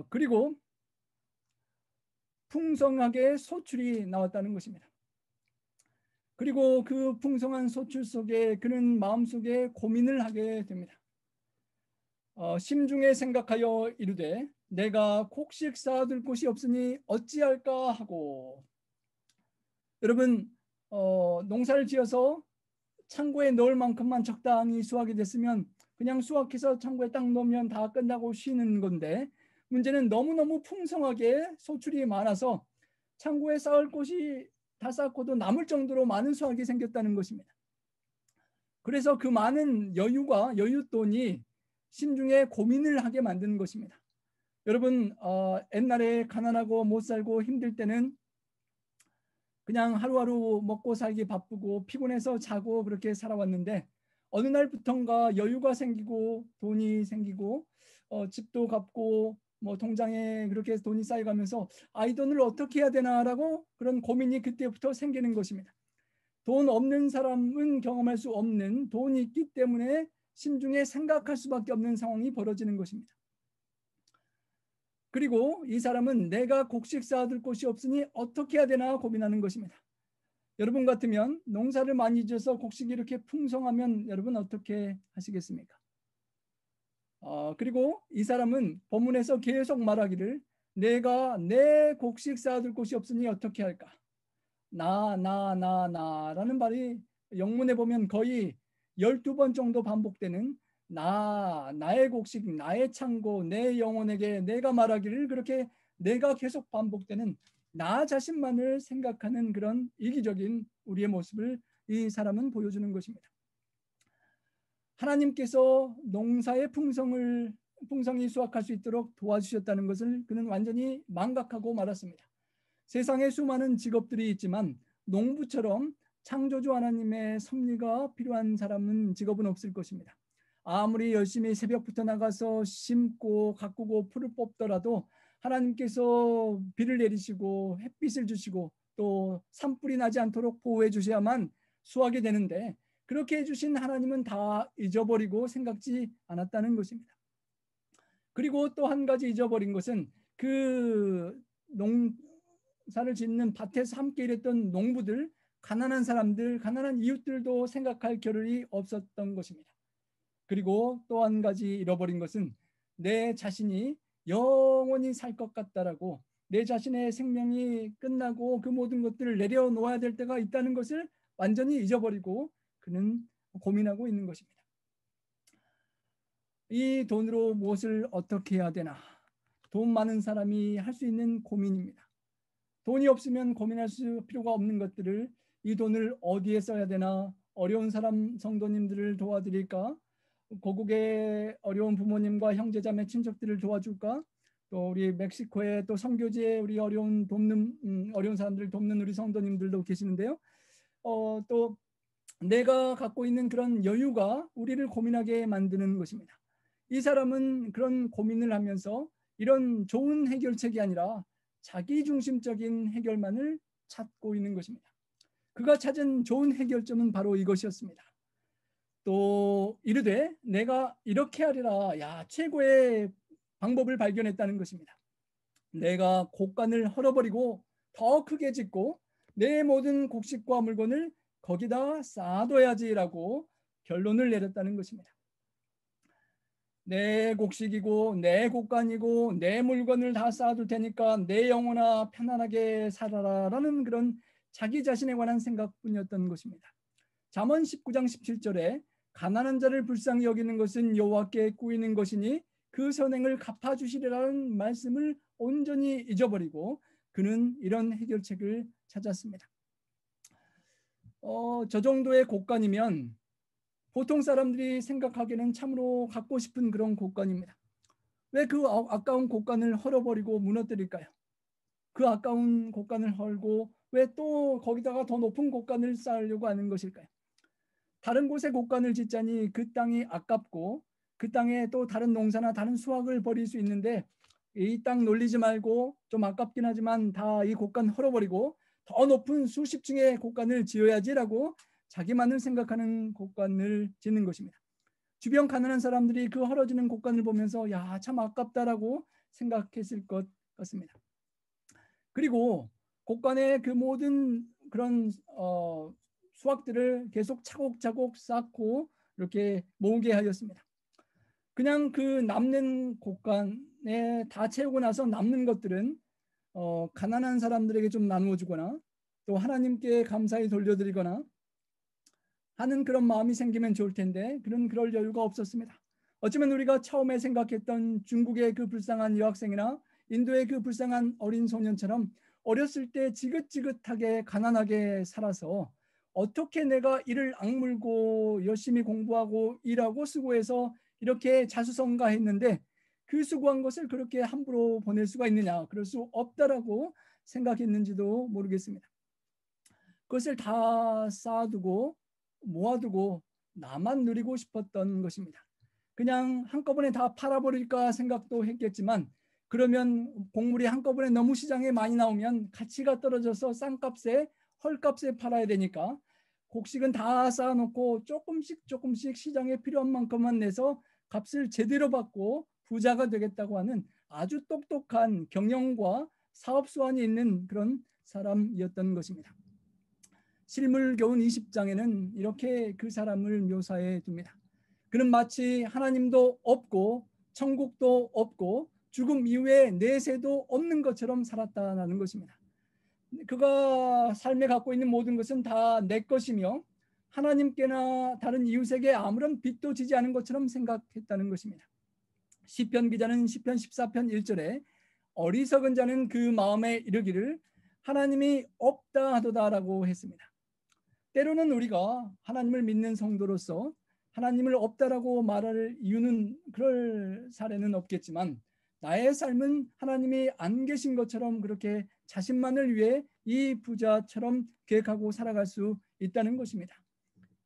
그리고 풍성하게 소출이 나왔다는 것입니다. 그리고 그 풍성한 소출 속에 그는 마음속에 고민을 하게 됩니다. 심중에 생각하여 이르되 내가 곡식 쌓아둘 곳이 없으니 어찌할까 하고 여러분 농사를 지어서 창고에 넣을 만큼만 적당히 수확이 됐으면 그냥 수확해서 창고에 딱 넣으면 다 끝나고 쉬는 건데, 문제는 너무너무 풍성하게 소출이 많아서 창고에 쌓을 곳이 다 쌓고도 남을 정도로 많은 수확이 생겼다는 것입니다. 그래서 그 많은 여윳돈이 심중에 고민을 하게 만드는 것입니다. 여러분 옛날에 가난하고 못 살고 힘들 때는 그냥 하루하루 먹고 살기 바쁘고 피곤해서 자고 그렇게 살아왔는데, 어느 날부턴가 여유가 생기고 돈이 생기고 집도 갚고 뭐 통장에 그렇게 돈이 쌓여가면서 이 돈을 어떻게 해야 되나라고 그런 고민이 그때부터 생기는 것입니다. 돈 없는 사람은 경험할 수 없는 돈이 있기 때문에 심중에 생각할 수밖에 없는 상황이 벌어지는 것입니다. 그리고 이 사람은 내가 곡식 쌓아둘 곳이 없으니 어떻게 해야 되나 고민하는 것입니다. 여러분 같으면 농사를 많이 지어서 곡식이 이렇게 풍성하면 여러분 어떻게 하시겠습니까? 그리고 이 사람은 본문에서 계속 말하기를 내가 내 곡식 쌓아둘 곳이 없으니 어떻게 할까? 나라는 말이 영문에 보면 거의 12번 정도 반복되는 나의 곡식, 나의 창고, 내 영혼에게 내가 말하기를, 그렇게 내가 계속 반복되는 나 자신만을 생각하는 그런 이기적인 우리의 모습을 이 사람은 보여주는 것입니다. 하나님께서 농사의 풍성히 수확할 수 있도록 도와주셨다는 것을 그는 완전히 망각하고 말았습니다. 세상에 수많은 직업들이 있지만 농부처럼 창조주 하나님의 섭리가 필요한 직업은 없을 것입니다. 아무리 열심히 새벽부터 나가서 심고 가꾸고 풀을 뽑더라도 하나님께서 비를 내리시고 햇빛을 주시고 또 산불이 나지 않도록 보호해 주셔야만 수확이 되는데, 그렇게 해주신 하나님은 다 잊어버리고 생각지 않았다는 것입니다. 그리고 또 한 가지 잊어버린 것은 그 농사를 짓는 밭에서 함께 일했던 농부들, 가난한 사람들, 가난한 이웃들도 생각할 겨를이 없었던 것입니다. 그리고 또 한 가지 잃어버린 것은 내 자신이 영원히 살 것 같다라고, 내 자신의 생명이 끝나고 그 모든 것들을 내려놓아야 될 때가 있다는 것을 완전히 잊어버리고 그는 고민하고 있는 것입니다. 이 돈으로 무엇을 어떻게 해야 되나? 돈 많은 사람이 할 수 있는 고민입니다. 돈이 없으면 고민할 필요가 없는 것들을, 이 돈을 어디에 써야 되나? 어려운 사람 성도님들을 도와드릴까? 고국의 어려운 부모님과 형제자매 친척들을 도와줄까? 또 우리 멕시코에 또 선교지에 우리 어려운 사람들을 돕는 우리 성도님들도 계시는데요. 또 내가 갖고 있는 그런 여유가 우리를 고민하게 만드는 것입니다. 이 사람은 그런 고민을 하면서 이런 좋은 해결책이 아니라 자기중심적인 해결만을 찾고 있는 것입니다. 그가 찾은 좋은 해결점은 바로 이것이었습니다. 또 이르되 내가 이렇게 하리라, 최고의 방법을 발견했다는 것입니다. 내가 곡간을 헐어버리고 더 크게 짓고 내 모든 곡식과 물건을 거기다 쌓아둬야지라고 결론을 내렸다는 것입니다. 내 곡식이고 내 곡간이고 내 물건을 다 쌓아둘 테니까 내 영혼아 편안하게 살아라라는 그런 자기 자신에 관한 생각뿐이었던 것입니다. 잠언 19장 17절에 가난한 자를 불쌍히 여기는 것은 여호와께 꾸이는 것이니 그 선행을 갚아주시리라는 말씀을 온전히 잊어버리고 그는 이런 해결책을 찾았습니다. 저 정도의 곡간이면 보통 사람들이 생각하기에는 참으로 갖고 싶은 그런 곡간입니다. 왜 그 아까운 곡간을 헐어버리고 무너뜨릴까요? 그 아까운 곡간을 헐고 왜 또 거기다가 더 높은 곡간을 쌓으려고 하는 것일까요? 다른 곳에 곡간을 짓자니 그 땅이 아깝고 그 땅에 또 다른 농사나 다른 수확을 벌일 수 있는데, 이 땅 놀리지 말고 좀 아깝긴 하지만 다 이 곡간 헐어버리고 더 높은 수십 층의 곡간을 지어야지라고 자기만을 생각하는 곡간을 짓는 것입니다. 주변 가난한 사람들이 그 헐어지는 곡간을 보면서 참 아깝다라고 생각했을 것 같습니다. 그리고 곡간의 그 모든 그런 수확들을 계속 차곡차곡 쌓고 이렇게 모으게 하였습니다. 그냥 그 남는 곡간에 다 채우고 나서 남는 것들은 가난한 사람들에게 좀 나누어 주거나 또 하나님께 감사히 돌려드리거나 하는 그런 마음이 생기면 좋을 텐데 그럴 여유가 없었습니다. 어쩌면 우리가 처음에 생각했던 중국의 그 불쌍한 여학생이나 인도의 그 불쌍한 어린 소년처럼 어렸을 때 지긋지긋하게 가난하게 살아서 어떻게 내가 이를 악물고 열심히 공부하고 일하고 수고해서 이렇게 자수성가했는데 그 수고한 것을 그렇게 함부로 보낼 수가 있느냐, 그럴 수 없다라고 생각했는지도 모르겠습니다. 그것을 다 쌓아두고 모아두고 나만 누리고 싶었던 것입니다. 그냥 한꺼번에 다 팔아버릴까 생각도 했겠지만 그러면 곡물이 한꺼번에 너무 시장에 많이 나오면 가치가 떨어져서 싼값에 헐값에 팔아야 되니까 곡식은 다 쌓아놓고 조금씩 시장에 필요한 만큼만 내서 값을 제대로 받고 부자가 되겠다고 하는 아주 똑똑한 경영과 사업 수완이 있는 그런 사람이었던 것입니다. 실물교훈 20장에는 이렇게 그 사람을 묘사해 둡니다. 그는 마치 하나님도 없고 천국도 없고 죽음 이후에 내세도 없는 것처럼 살았다는 것입니다. 그가 삶에 갖고 있는 모든 것은 다 내 것이며 하나님께나 다른 이웃에게 아무런 빚도 지지 않은 것처럼 생각했다는 것입니다. 시편 기자는 시편 14편 1절에 어리석은 자는 그 마음에 이르기를 하나님이 없다 하도다라고 했습니다. 때로는 우리가 하나님을 믿는 성도로서 하나님을 없다라고 말할 이유는 그럴 사례는 없겠지만 나의 삶은 하나님이 안 계신 것처럼 그렇게 자신만을 위해 이 부자처럼 계획하고 살아갈 수 있다는 것입니다.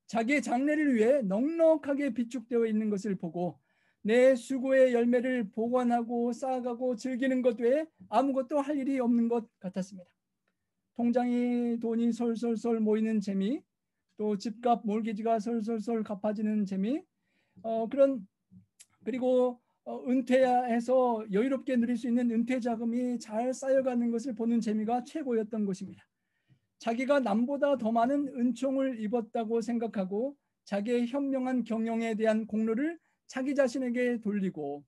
자기의 장래를 위해 넉넉하게 비축되어 있는 것을 보고 내 수고의 열매를 보관하고 쌓아가고 즐기는 것 외에 아무것도 할 일이 없는 것 같았습니다. 통장에 돈이 솔솔솔 모이는 재미, 또 집값 몰기지가 솔솔솔 갚아지는 재미, 그리고 은퇴해서 여유롭게 누릴 수 있는 은퇴 자금이 잘 쌓여가는 것을 보는 재미가 최고였던 것입니다. 자기가 남보다 더 많은 은총을 입었다고 생각하고 자기의 현명한 경영에 대한 공로를 자기 자신에게 돌리고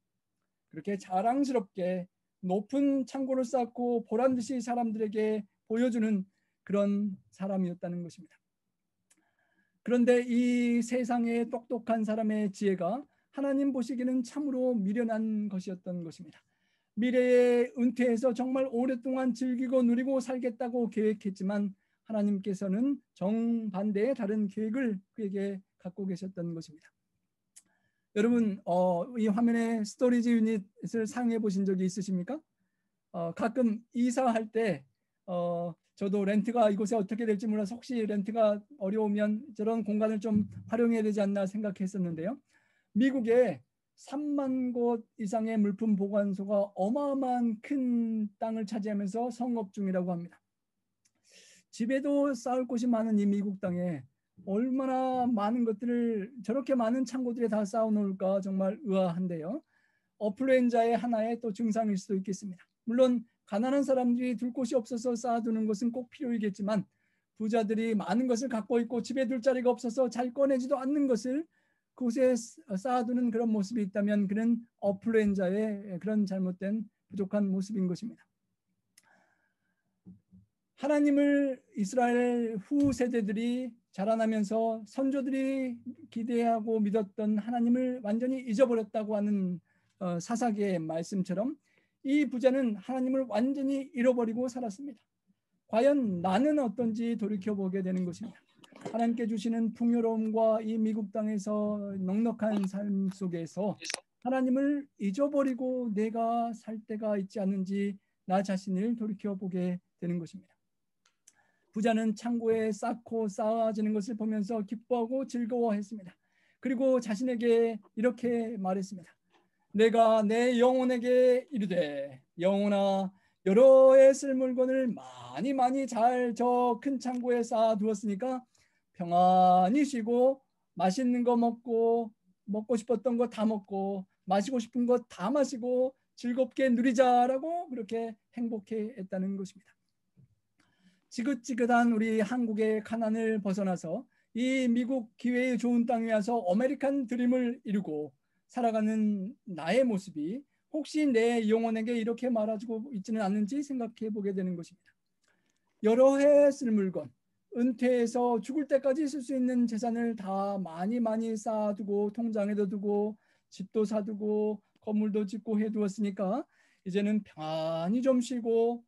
그렇게 자랑스럽게 높은 창고를 쌓고 보란 듯이 사람들에게 보여주는 그런 사람이었다는 것입니다. 그런데 이 세상의 똑똑한 사람의 지혜가 하나님 보시기에는 참으로 미련한 것이었던 것입니다. 미래에 은퇴해서 정말 오랫동안 즐기고 누리고 살겠다고 계획했지만 하나님께서는 정반대의 다른 계획을 그에게 갖고 계셨던 것입니다. 여러분 이 화면에 스토리지 유닛을 사용해 보신 적이 있으십니까? 가끔 이사할 때 저도 렌트가 이곳에 어떻게 될지 몰라서 혹시 렌트가 어려우면 저런 공간을 좀 활용해야 되지 않나 생각했었는데요. 미국에 3만 곳 이상의 물품 보관소가 어마어마한 큰 땅을 차지하면서 성업 중이라고 합니다. 집에도 쌓을 곳이 많은 이 미국 땅에 얼마나 많은 것들을 저렇게 많은 창고들에 다 쌓아놓을까 정말 의아한데요. 어플루엔자의 하나의 또 증상일 수도 있겠습니다. 물론 가난한 사람들이 둘 곳이 없어서 쌓아두는 것은 꼭 필요이겠지만 부자들이 많은 것을 갖고 있고 집에 둘 자리가 없어서 잘 꺼내지도 않는 것을 그곳에 쌓아두는 그런 모습이 있다면 그는 어플루엔자의 그런 잘못된 부족한 모습인 것입니다. 하나님을 이스라엘 후 세대들이 자라나면서 선조들이 기대하고 믿었던 하나님을 완전히 잊어버렸다고 하는 사사기의 말씀처럼 이 부자는 하나님을 완전히 잃어버리고 살았습니다. 과연 나는 어떤지 돌이켜보게 되는 것입니다. 하나님께 주시는 풍요로움과 이 미국 땅에서 넉넉한 삶 속에서 하나님을 잊어버리고 내가 살 때가 있지 않은지 나 자신을 돌이켜보게 되는 것입니다. 부자는 창고에 쌓고 쌓아지는 것을 보면서 기뻐하고 즐거워했습니다. 그리고 자신에게 이렇게 말했습니다. 내가 내 영혼에게 이르되 영혼아 여러 해 쓸 물건을 많이 잘 저 큰 창고에 쌓아두었으니까 평안히 쉬고 맛있는 거 먹고 싶었던 거 다 먹고 마시고 싶은 거 다 마시고 즐겁게 누리자라고 그렇게 행복해했다는 것입니다. 지긋지긋한 우리 한국의 가난을 벗어나서 이 미국 기회의 좋은 땅에 와서 아메리칸 드림을 이루고 살아가는 나의 모습이 혹시 내 영혼에게 이렇게 말해주고 있지는 않는지 생각해 보게 되는 것입니다. 여러 해 쓸 물건, 은퇴해서 죽을 때까지 쓸 수 있는 재산을 다 많이 쌓아두고 통장에도 두고 집도 사두고 건물도 짓고 해두었으니까 이제는 편안히 좀 쉬고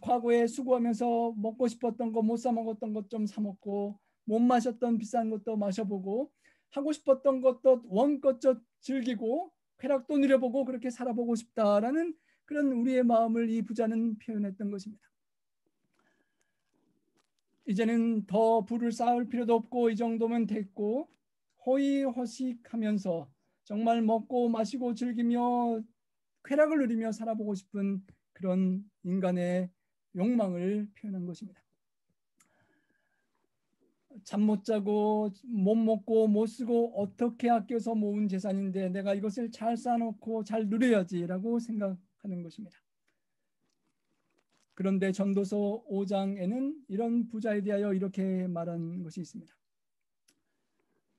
과거에 수고하면서 먹고 싶었던 거 못 사 먹었던 것 좀 사 먹고 못 마셨던 비싼 것도 마셔보고 하고 싶었던 것도 원껏 즐기고 쾌락도 누려보고 그렇게 살아보고 싶다라는 그런 우리의 마음을 이 부자는 표현했던 것입니다. 이제는 더 부를 쌓을 필요도 없고 이 정도면 됐고 호의호식하면서 정말 먹고 마시고 즐기며 쾌락을 누리며 살아보고 싶은 그런 인간의 욕망을 표현한 것입니다. 잠 못 자고 못 먹고 못 쓰고 어떻게 아껴서 모은 재산인데 내가 이것을 잘 쌓아놓고 잘 누려야지라고 생각하는 것입니다. 그런데 전도서 5장에는 이런 부자에 대하여 이렇게 말한 것이 있습니다.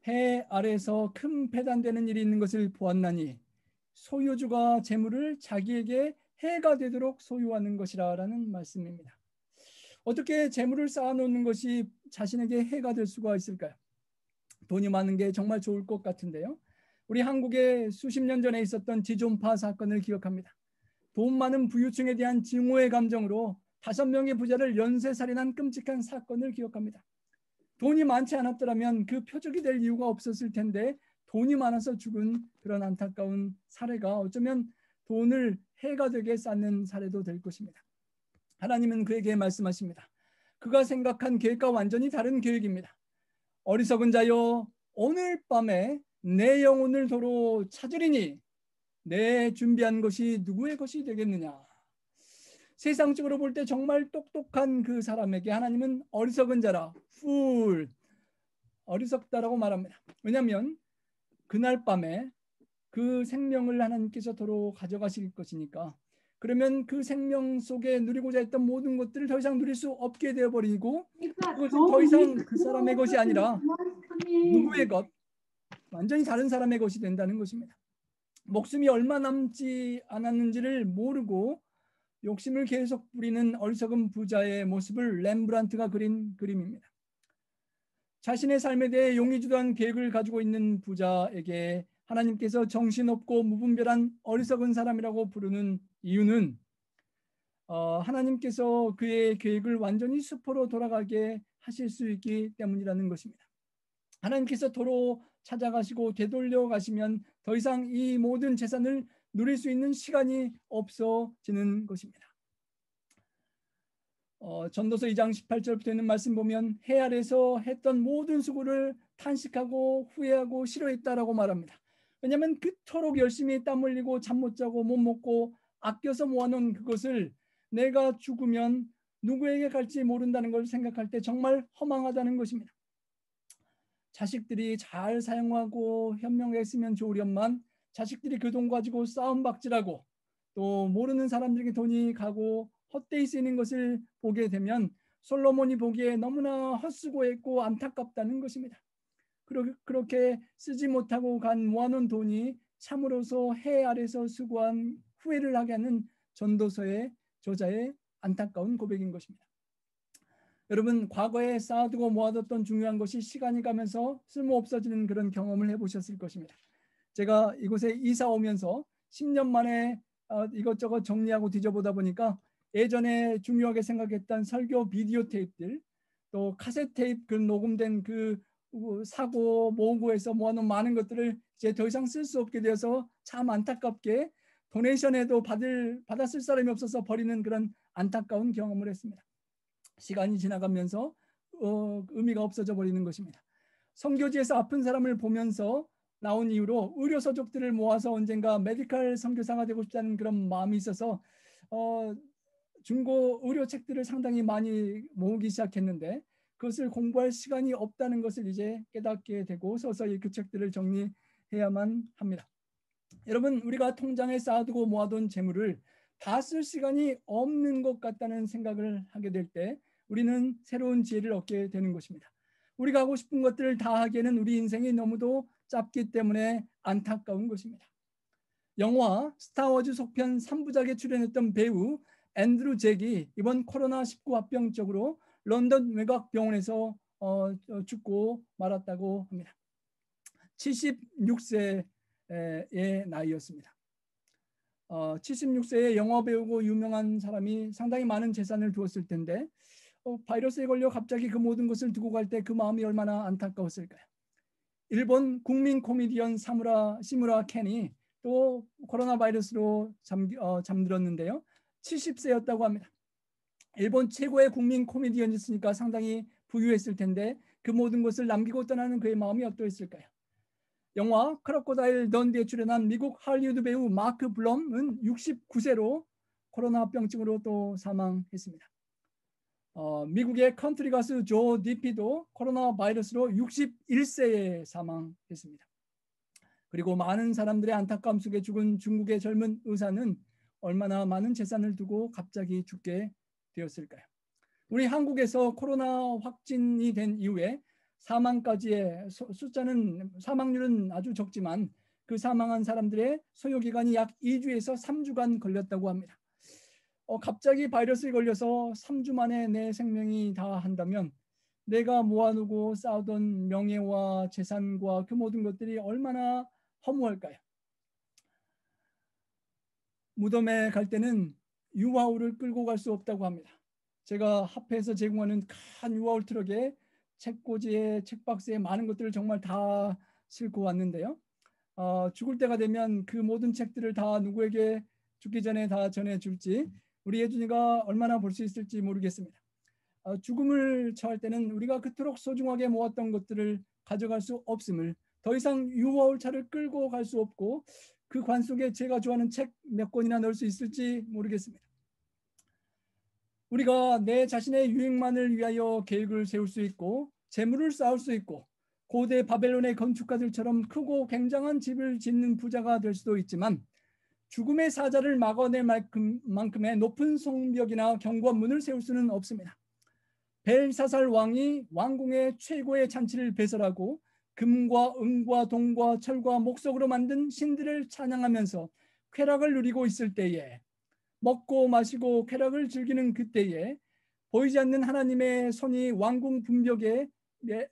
해 아래서 큰 배단되는 일이 있는 것을 보았나니 소유주가 재물을 자기에게 해가 되도록 소유하는 것이라는 말씀입니다. 어떻게 재물을 쌓아놓는 것이 자신에게 해가 될 수가 있을까요? 돈이 많은 게 정말 좋을 것 같은데요. 우리 한국에 수십 년 전에 있었던 지존파 사건을 기억합니다. 돈 많은 부유층에 대한 증오의 감정으로 5명의 부자를 연쇄살인한 끔찍한 사건을 기억합니다. 돈이 많지 않았더라면 그 표적이 될 이유가 없었을 텐데 돈이 많아서 죽은 그런 안타까운 사례가 어쩌면 돈을 해가 되게 쌓는 사례도 될 것입니다. 하나님은 그에게 말씀하십니다. 그가 생각한 계획과 완전히 다른 계획입니다. 어리석은 자여 오늘 밤에 내 영혼을 도로 찾으리니 내 준비한 것이 누구의 것이 되겠느냐. 세상적으로 볼 때 정말 똑똑한 그 사람에게 하나님은 어리석은 자라 fool 어리석다라고 말합니다. 왜냐하면 그날 밤에 그 생명을 하나님께서 도로 가져가실 것이니까 그러면 그 생명 속에 누리고자 했던 모든 것들을 더 이상 누릴 수 없게 되어버리고 그것은 더 이상 그 사람의 것이 아니라 누구의 것, 완전히 다른 사람의 것이 된다는 것입니다. 목숨이 얼마 남지 않았는지를 모르고 욕심을 계속 부리는 어리석은 부자의 모습을 렘브란트가 그린 그림입니다. 자신의 삶에 대해 용의주도한 계획을 가지고 있는 부자에게 하나님께서 정신없고 무분별한 어리석은 사람이라고 부르는 이유는 하나님께서 그의 계획을 완전히 수포로 돌아가게 하실 수 있기 때문이라는 것입니다. 하나님께서 도로 찾아가시고 되돌려 가시면 더 이상 이 모든 재산을 누릴 수 있는 시간이 없어지는 것입니다. 전도서 2장 18절부터 있는 말씀 보면 해 아래서 했던 모든 수고를 탄식하고 후회하고 싫어했다라고 말합니다. 왜냐하면 그토록 열심히 땀 흘리고 잠 못 자고 못 먹고 아껴서 모아놓은 그것을 내가 죽으면 누구에게 갈지 모른다는 걸 생각할 때 정말 허망하다는 것입니다. 자식들이 잘 사용하고 현명했으면 좋으련만 자식들이 그 돈 가지고 싸움박질하고 또 모르는 사람들에게 돈이 가고 헛되이 쓰이는 것을 보게 되면 솔로몬이 보기에 너무나 헛수고했고 안타깝다는 것입니다. 그렇게 쓰지 못하고 간 모아놓은 돈이 참으로서 해 아래서 수고한 후회를 하게 하는 전도서의 저자의 안타까운 고백인 것입니다. 여러분 과거에 쌓아두고 모아뒀던 중요한 것이 시간이 가면서 쓸모없어지는 그런 경험을 해보셨을 것입니다. 제가 이곳에 이사 오면서 10년 만에 이것저것 정리하고 뒤져보다 보니까 예전에 중요하게 생각했던 설교 비디오 테이프들 또 카세트 테이프 그 녹음된 그 사고 모으고해서 모아놓은 많은 것들을 이제 더 이상 쓸 수 없게 되어서 참 안타깝게 도네이션에도 받았을 사람이 없어서 버리는 그런 안타까운 경험을 했습니다. 시간이 지나가면서 의미가 없어져 버리는 것입니다. 선교지에서 아픈 사람을 보면서 나온 이유로 의료 서적들을 모아서 언젠가 메디컬 선교사가 되고 싶다는 그런 마음이 있어서 중고 의료 책들을 상당히 많이 모으기 시작했는데 그것을 공부할 시간이 없다는 것을 이제 깨닫게 되고 서서히 그 책들을 정리해야만 합니다. 여러분 우리가 통장에 쌓아두고 모아둔 재물을 다 쓸 시간이 없는 것 같다는 생각을 하게 될 때 우리는 새로운 지혜를 얻게 되는 것입니다. 우리가 하고 싶은 것들을 다 하기에는 우리 인생이 너무도 짧기 때문에 안타까운 것입니다. 영화 스타워즈 속편 3부작에 출연했던 배우 앤드루 잭이 이번 코로나19 합병증으로 런던 외곽병원에서 죽고 말았다고 합니다. 76세의 나이였습니다. 76세의 영화배우고 유명한 사람이 상당히 많은 재산을 두었을 텐데 바이러스에 걸려 갑자기 그 모든 것을 두고 갈 때 그 마음이 얼마나 안타까웠을까요? 일본 국민 코미디언 시무라 켄이 또 코로나 바이러스로 잠들었는데요. 70세였다고 합니다. 일본 최고의 국민 코미디언이었으니까 상당히 부유했을 텐데 그 모든 것을 남기고 떠나는 그의 마음이 어떠했을까요? 영화 크로코다일 던디에 출연한 미국 할리우드 배우 마크 블럼은 69세로 코로나 병증으로 또 사망했습니다. 미국의 컨트리 가수 조 디피도 코로나 바이러스로 61세에 사망했습니다. 그리고 많은 사람들의 안타까움 속에 죽은 중국의 젊은 의사는 얼마나 많은 재산을 두고 갑자기 죽게 되었을까요? 우리 한국에서 코로나 확진이 된 이후에 사망까지의 사망률은 아주 적지만 그 사망한 사람들의 소요기간이 약 2주에서 3주간 걸렸다고 합니다. 갑자기 바이러스에 걸려서 3주 만에 내 생명이 다한다면 내가 모아두고 쌓아둔 명예와 재산과 그 모든 것들이 얼마나 허무할까요? 무덤에 갈 때는 유아울을 끌고 갈 수 없다고 합니다. 제가 합회에서 제공하는 큰 유아울 트럭에 책꽂이에 책박스에 많은 것들을 정말 다 싣고 왔는데요. 죽을 때가 되면 그 모든 책들을 다 누구에게 죽기 전에 다 전해줄지 우리 예준이가 얼마나 볼 수 있을지 모르겠습니다. 죽음을 처할 때는 우리가 그토록 소중하게 모았던 것들을 가져갈 수 없음을, 더 이상 유아울 차를 끌고 갈 수 없고 그 관 속에 제가 좋아하는 책 몇 권이나 넣을 수 있을지 모르겠습니다. 우리가 내 자신의 유익만을 위하여 계획을 세울 수 있고 재물을 쌓을 수 있고 고대 바벨론의 건축가들처럼 크고 굉장한 집을 짓는 부자가 될 수도 있지만 죽음의 사자를 막아낼 만큼의 높은 성벽이나 견고한 문을 세울 수는 없습니다. 벨사살 왕이 왕궁의 최고의 잔치를 배설하고 금과 은과 동과 철과 목석으로 만든 신들을 찬양하면서 쾌락을 누리고 있을 때에, 먹고 마시고 쾌락을 즐기는 그때에 보이지 않는 하나님의 손이 왕궁 분벽에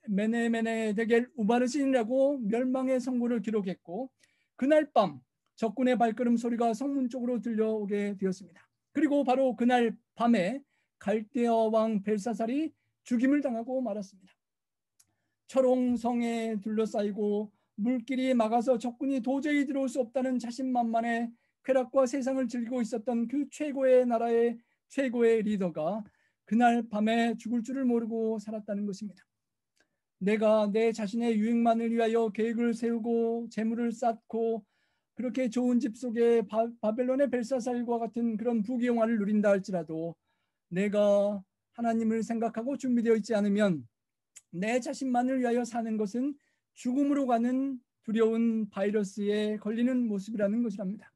메네메네 데겔 우바르신이라고 멸망의 선고를 기록했고 그날 밤 적군의 발걸음 소리가 성문 쪽으로 들려오게 되었습니다. 그리고 바로 그날 밤에 갈대아 왕 벨사살이 죽임을 당하고 말았습니다. 철옹성에 둘러싸이고 물길이 막아서 적군이 도저히 들어올 수 없다는 자신만만의 쾌락과 세상을 즐기고 있었던 그 최고의 나라의 최고의 리더가 그날 밤에 죽을 줄을 모르고 살았다는 것입니다. 내가 내 자신의 유익만을 위하여 계획을 세우고 재물을 쌓고 그렇게 좋은 집 속에 바벨론의 벨사살과 같은 그런 부귀영화를 누린다 할지라도 내가 하나님을 생각하고 준비되어 있지 않으면 내 자신만을 위하여 사는 것은 죽음으로 가는 두려운 바이러스에 걸리는 모습이라는 것이랍니다.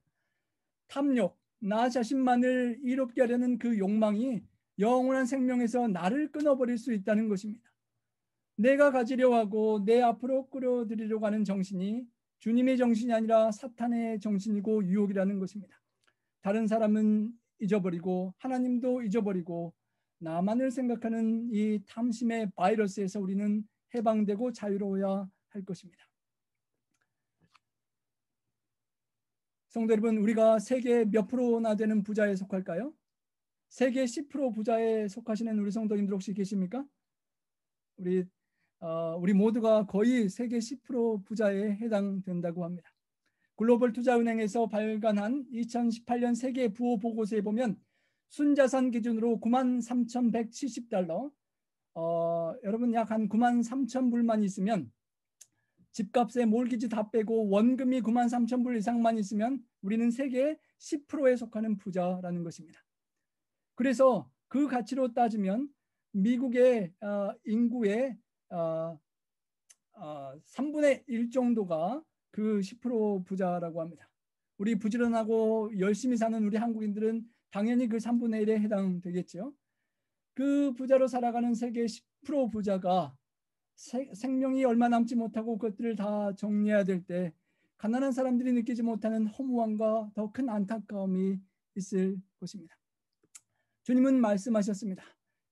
탐욕, 나 자신만을 이롭게 하려는 그 욕망이 영원한 생명에서 나를 끊어버릴 수 있다는 것입니다. 내가 가지려 하고 내 앞으로 끌어들이려고 하는 정신이 주님의 정신이 아니라 사탄의 정신이고 유혹이라는 것입니다. 다른 사람은 잊어버리고 하나님도 잊어버리고 나만을 생각하는 이 탐심의 바이러스에서 우리는 해방되고 자유로워야 할 것입니다. 성도 여러분, 우리가 세계 몇 프로나 되는 부자에 속할까요? 세계 10% 부자에 속하시는 우리 성도님들 혹시 계십니까? 우리 모두가 거의 세계 10% 부자에 해당된다고 합니다. 글로벌 투자은행에서 발간한 2018년 세계 부호 보고서에 보면 순자산 기준으로 93,170달러, 여러분 약 한 93,000불만 있으면 집값에 몰기지 다 빼고 원금이 93,000불 이상만 있으면 우리는 세계 10%에 속하는 부자라는 것입니다. 그래서 그 가치로 따지면 미국의 인구의 3분의 1 정도가 그 10% 부자라고 합니다. 우리 부지런하고 열심히 사는 우리 한국인들은 당연히 그 3분의 1에 해당되겠죠. 그 부자로 살아가는 세계 10% 부자가 생명이 얼마 남지 못하고 그것들을 다 정리해야 될 때 가난한 사람들이 느끼지 못하는 허무함과 더 큰 안타까움이 있을 것입니다. 주님은 말씀하셨습니다.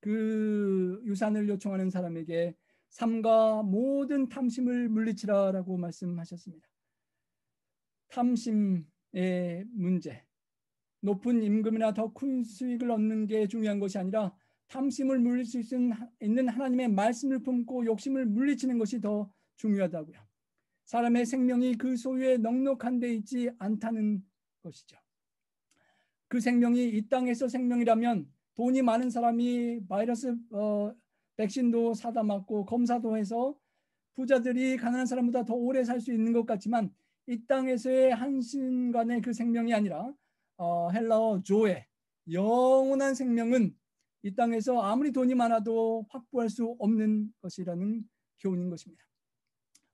그 유산을 요청하는 사람에게 삼가 모든 탐심을 물리치라라고 말씀하셨습니다. 탐심의 문제, 높은 임금이나 더 큰 수익을 얻는 게 중요한 것이 아니라 탐심을 물릴 수 있는 하나님의 말씀을 품고 욕심을 물리치는 것이 더 중요하다고요. 사람의 생명이 그 소유에 넉넉한 데 있지 않다는 것이죠. 그 생명이 이 땅에서 생명이라면 돈이 많은 사람이 바이러스 백신도 사다 맞고 검사도 해서 부자들이 가난한 사람보다 더 오래 살 수 있는 것 같지만 이 땅에서의 한순간의 그 생명이 아니라 헬라어 조에 영원한 생명은 이 땅에서 아무리 돈이 많아도 확보할 수 없는 것이라는 교훈인 것입니다.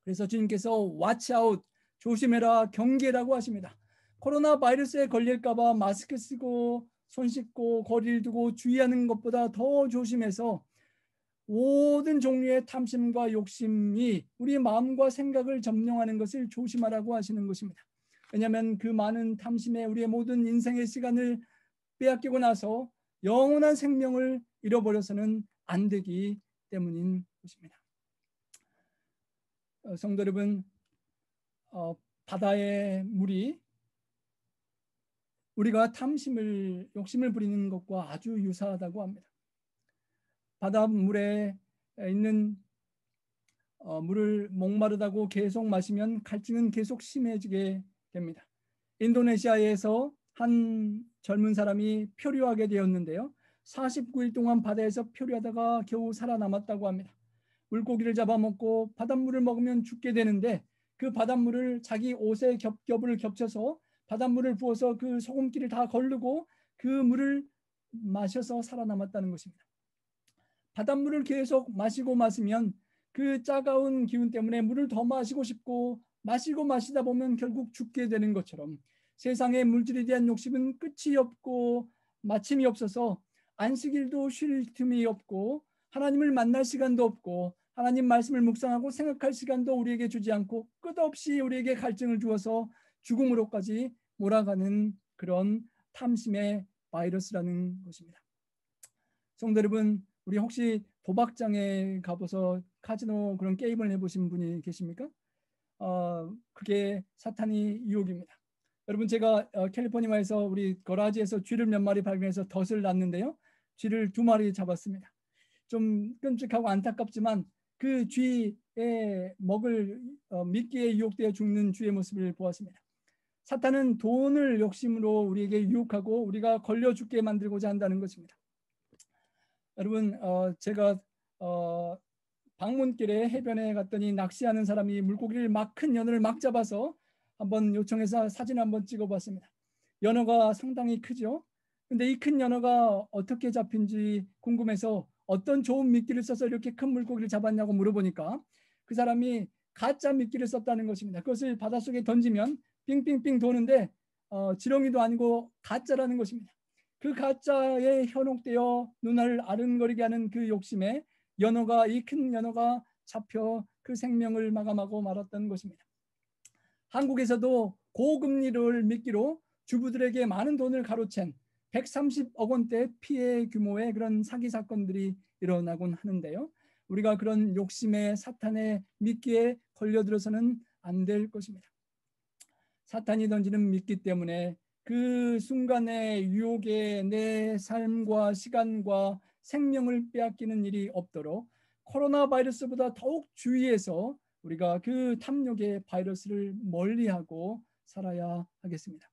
그래서 주님께서 watch out, 조심해라, 경계라고 하십니다. 코로나 바이러스에 걸릴까 봐 마스크 쓰고 손 씻고 거리를 두고 주의하는 것보다 더 조심해서 모든 종류의 탐심과 욕심이 우리 마음과 생각을 점령하는 것을 조심하라고 하시는 것입니다. 왜냐하면 그 많은 탐심에 우리의 모든 인생의 시간을 빼앗기고 나서 영원한 생명을 잃어버려서는 안 되기 때문인 것입니다. 성도 여러분, 바다의 물이 우리가 탐심을 욕심을 부리는 것과 아주 유사하다고 합니다. 바닷물에 있는 물을 목마르다고 계속 마시면 갈증은 계속 심해지게 됩니다. 인도네시아에서 한 젊은 사람이 표류하게 되었는데요. 49일 동안 바다에서 표류하다가 겨우 살아남았다고 합니다. 물고기를 잡아먹고 바닷물을 먹으면 죽게 되는데 그 바닷물을 자기 옷에 겹겹을 겹쳐서 바닷물을 부어서 그 소금기를 다 걸르고 그 물을 마셔서 살아남았다는 것입니다. 바닷물을 계속 마시고 마시면 그 차가운 기운 때문에 물을 더 마시고 싶고 마시고 마시다 보면 결국 죽게 되는 것처럼 세상의 물질에 대한 욕심은 끝이 없고 마침이 없어서 안식일도 쉴 틈이 없고 하나님을 만날 시간도 없고 하나님 말씀을 묵상하고 생각할 시간도 우리에게 주지 않고 끝없이 우리에게 갈증을 주어서 죽음으로까지 몰아가는 그런 탐심의 바이러스라는 것입니다. 성도 여러분, 우리 혹시 도박장에 가봐서 카지노 그런 게임을 해보신 분이 계십니까? 그게 사탄의 유혹입니다. 여러분, 제가 캘리포니아에서 우리 거라지에서 쥐를 몇 마리 발견해서 덫을 놨는데요. 쥐를 2마리 잡았습니다. 좀 끔찍하고 안타깝지만 그 쥐의 먹을 미끼에 유혹되어 죽는 쥐의 모습을 보았습니다. 사탄은 돈을 욕심으로 우리에게 유혹하고 우리가 걸려 죽게 만들고자 한다는 것입니다. 여러분, 제가 방문길에 해변에 갔더니 낚시하는 사람이 물고기를 막 큰 연어를 막 잡아서 한번 요청해서 사진 한번 찍어봤습니다. 연어가 상당히 크죠. 근데 이 큰 연어가 어떻게 잡힌지 궁금해서 어떤 좋은 미끼를 써서 이렇게 큰 물고기를 잡았냐고 물어보니까 그 사람이 가짜 미끼를 썼다는 것입니다. 그것을 바닷속에 던지면 빙빙빙 도는데 지렁이도 아니고 가짜라는 것입니다. 그 가짜에 현혹되어 눈을 아른거리게 하는 그 욕심에 연어가, 이 큰 연어가 잡혀 그 생명을 마감하고 말았던 것입니다. 한국에서도 고금리를 미끼로 주부들에게 많은 돈을 가로챈 130억 원대 피해 규모의 그런 사기 사건들이 일어나곤 하는데요. 우리가 그런 욕심의 사탄의 미끼에 걸려들어서는 안 될 것입니다. 사탄이 던지는 미끼 때문에 그 순간의 유혹에 내 삶과 시간과 생명을 빼앗기는 일이 없도록 코로나 바이러스보다 더욱 주의해서 우리가 그 탐욕의 바이러스를 멀리하고 살아야 하겠습니다.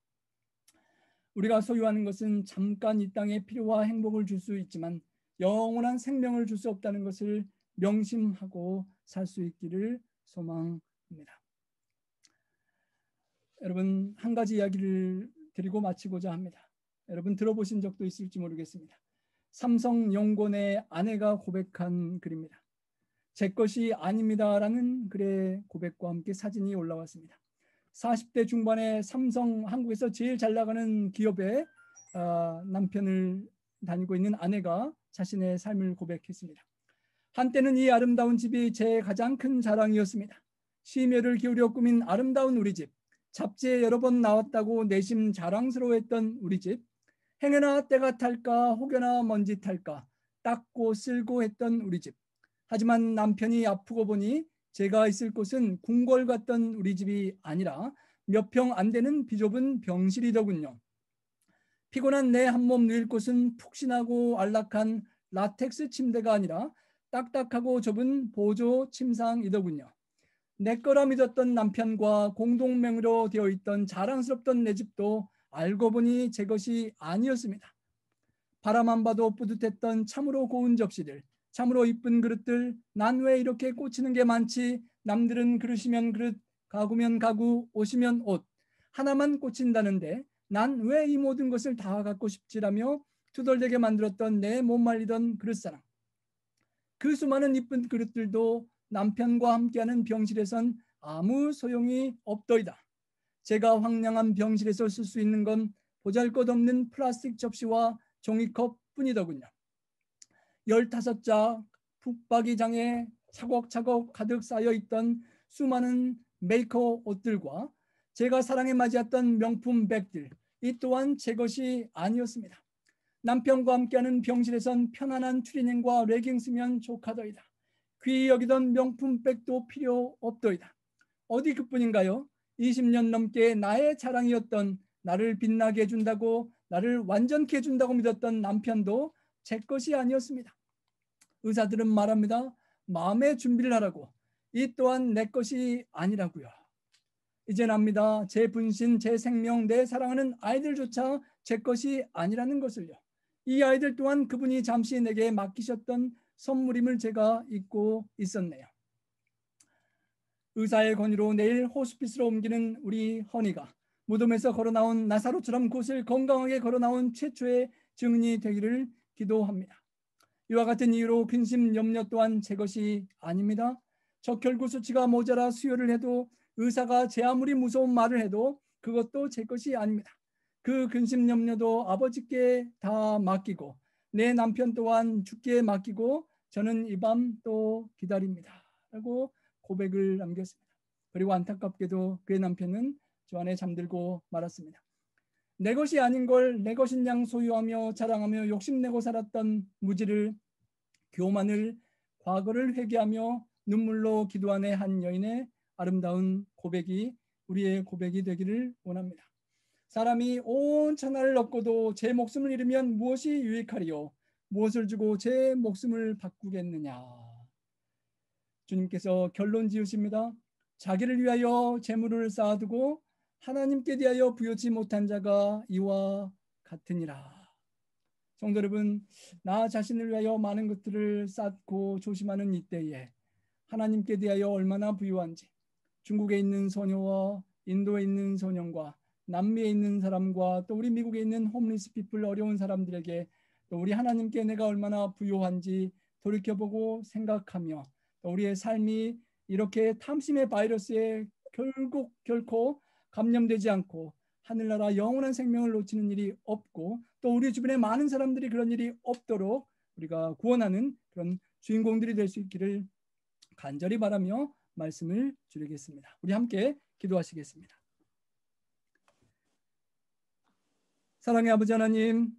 우리가 소유하는 것은 잠깐 이 땅에 필요와 행복을 줄 수 있지만 영원한 생명을 줄 수 없다는 것을 명심하고 살 수 있기를 소망합니다. 여러분, 한 가지 이야기를 드리고 마치고자 합니다. 여러분 들어보신 적도 있을지 모르겠습니다. 삼성연구원의 아내가 고백한 글입니다. 제 것이 아닙니다라는 글의 고백과 함께 사진이 올라왔습니다. 40대 중반의 삼성, 한국에서 제일 잘 나가는 기업의 남편을 다니고 있는 아내가 자신의 삶을 고백했습니다. 한때는 이 아름다운 집이 제 가장 큰 자랑이었습니다. 심혈을 기울여 꾸민 아름다운 우리 집, 잡지에 여러 번 나왔다고 내심 자랑스러워했던 우리 집, 행여나 때가 탈까 혹여나 먼지 탈까 닦고 쓸고 했던 우리 집. 하지만 남편이 아프고 보니 제가 있을 곳은 궁궐 같던 우리 집이 아니라 몇 평 안 되는 비좁은 병실이더군요. 피곤한 내 한 몸 누일 곳은 푹신하고 안락한 라텍스 침대가 아니라 딱딱하고 좁은 보조 침상이더군요. 내 거라 믿었던 남편과 공동명의로 되어 있던 자랑스럽던 내 집도 알고 보니 제 것이 아니었습니다. 바라만 봐도 뿌듯했던 참으로 고운 접시들, 참으로 이쁜 그릇들, 난 왜 이렇게 꽂히는 게 많지? 남들은 그릇이면 그릇, 가구면 가구, 옷이면 옷. 하나만 꽂힌다는데 난 왜 이 모든 것을 다 갖고 싶지라며 투덜대게 만들었던 내 못 말리던 그릇사랑. 그 수많은 이쁜 그릇들도 남편과 함께하는 병실에선 아무 소용이 없더이다. 제가 황량한 병실에서 쓸 수 있는 건 보잘것없는 플라스틱 접시와 종이컵 뿐이더군요. 15자 북박이장에 차곡차곡 가득 쌓여있던 수많은 메이커 옷들과 제가 사랑에 맞이했던 명품 백들, 이 또한 제 것이 아니었습니다. 남편과 함께하는 병실에선 편안한 트리닝과 레깅스면 족하더이다. 귀히 여기던 명품 백도 필요 없더이다. 어디 그뿐인가요? 20년 넘게 나의 자랑이었던, 나를 빛나게 해준다고, 나를 완전케 해준다고 믿었던 남편도 제 것이 아니었습니다. 의사들은 말합니다. 마음의 준비를 하라고. 이 또한 내 것이 아니라고요. 이젠 압니다. 제 분신, 제 생명, 내 사랑하는 아이들조차 제 것이 아니라는 것을요. 이 아이들 또한 그분이 잠시 내게 맡기셨던 선물임을 제가 잊고 있었네요. 의사의 권유로 내일 호스피스로 옮기는 우리 허니가 무덤에서 걸어나온 나사로처럼 곧을 건강하게 걸어나온 최초의 증인이 되기를 기도합니다. 이와 같은 이유로 근심 염려 또한 제 것이 아닙니다. 적혈구 수치가 모자라 수혈을 해도 의사가 제 아무리 무서운 말을 해도 그것도 제 것이 아닙니다. 그 근심 염려도 아버지께 다 맡기고 내 남편 또한 주께 맡기고 저는 이 밤 또 기다립니다. 라고 고백을 남겼습니다. 그리고 안타깝게도 그의 남편은 저 안에 잠들고 말았습니다. 내 것이 아닌 걸 내 것인 양 소유하며 자랑하며 욕심내고 살았던 무지를, 교만을, 과거를 회개하며 눈물로 기도하는 한 여인의 아름다운 고백이 우리의 고백이 되기를 원합니다. 사람이 온 천하를 얻고도 제 목숨을 잃으면 무엇이 유익하리요? 무엇을 주고 제 목숨을 바꾸겠느냐? 주님께서 결론 지으십니다. 자기를 위하여 재물을 쌓아두고 하나님께 대하여 부여치 못한 자가 이와 같으니라. 성도 여러분, 나 자신을 위하여 많은 것들을 쌓고 조심하는 이때에 하나님께 대하여 얼마나 부유한지, 중국에 있는 소녀와 인도에 있는 소년과 남미에 있는 사람과 또 우리 미국에 있는 홈리스 피플, 어려운 사람들에게 또 우리 하나님께 내가 얼마나 부유한지 돌이켜보고 생각하며 또 우리의 삶이 이렇게 탐심의 바이러스에 결코 감염되지 않고 하늘나라 영원한 생명을 놓치는 일이 없고 또 우리 주변에 많은 사람들이 그런 일이 없도록 우리가 구원하는 그런 주인공들이 될 수 있기를 간절히 바라며 말씀을 드리겠습니다. 우리 함께 기도하시겠습니다. 사랑의 아버지 하나님,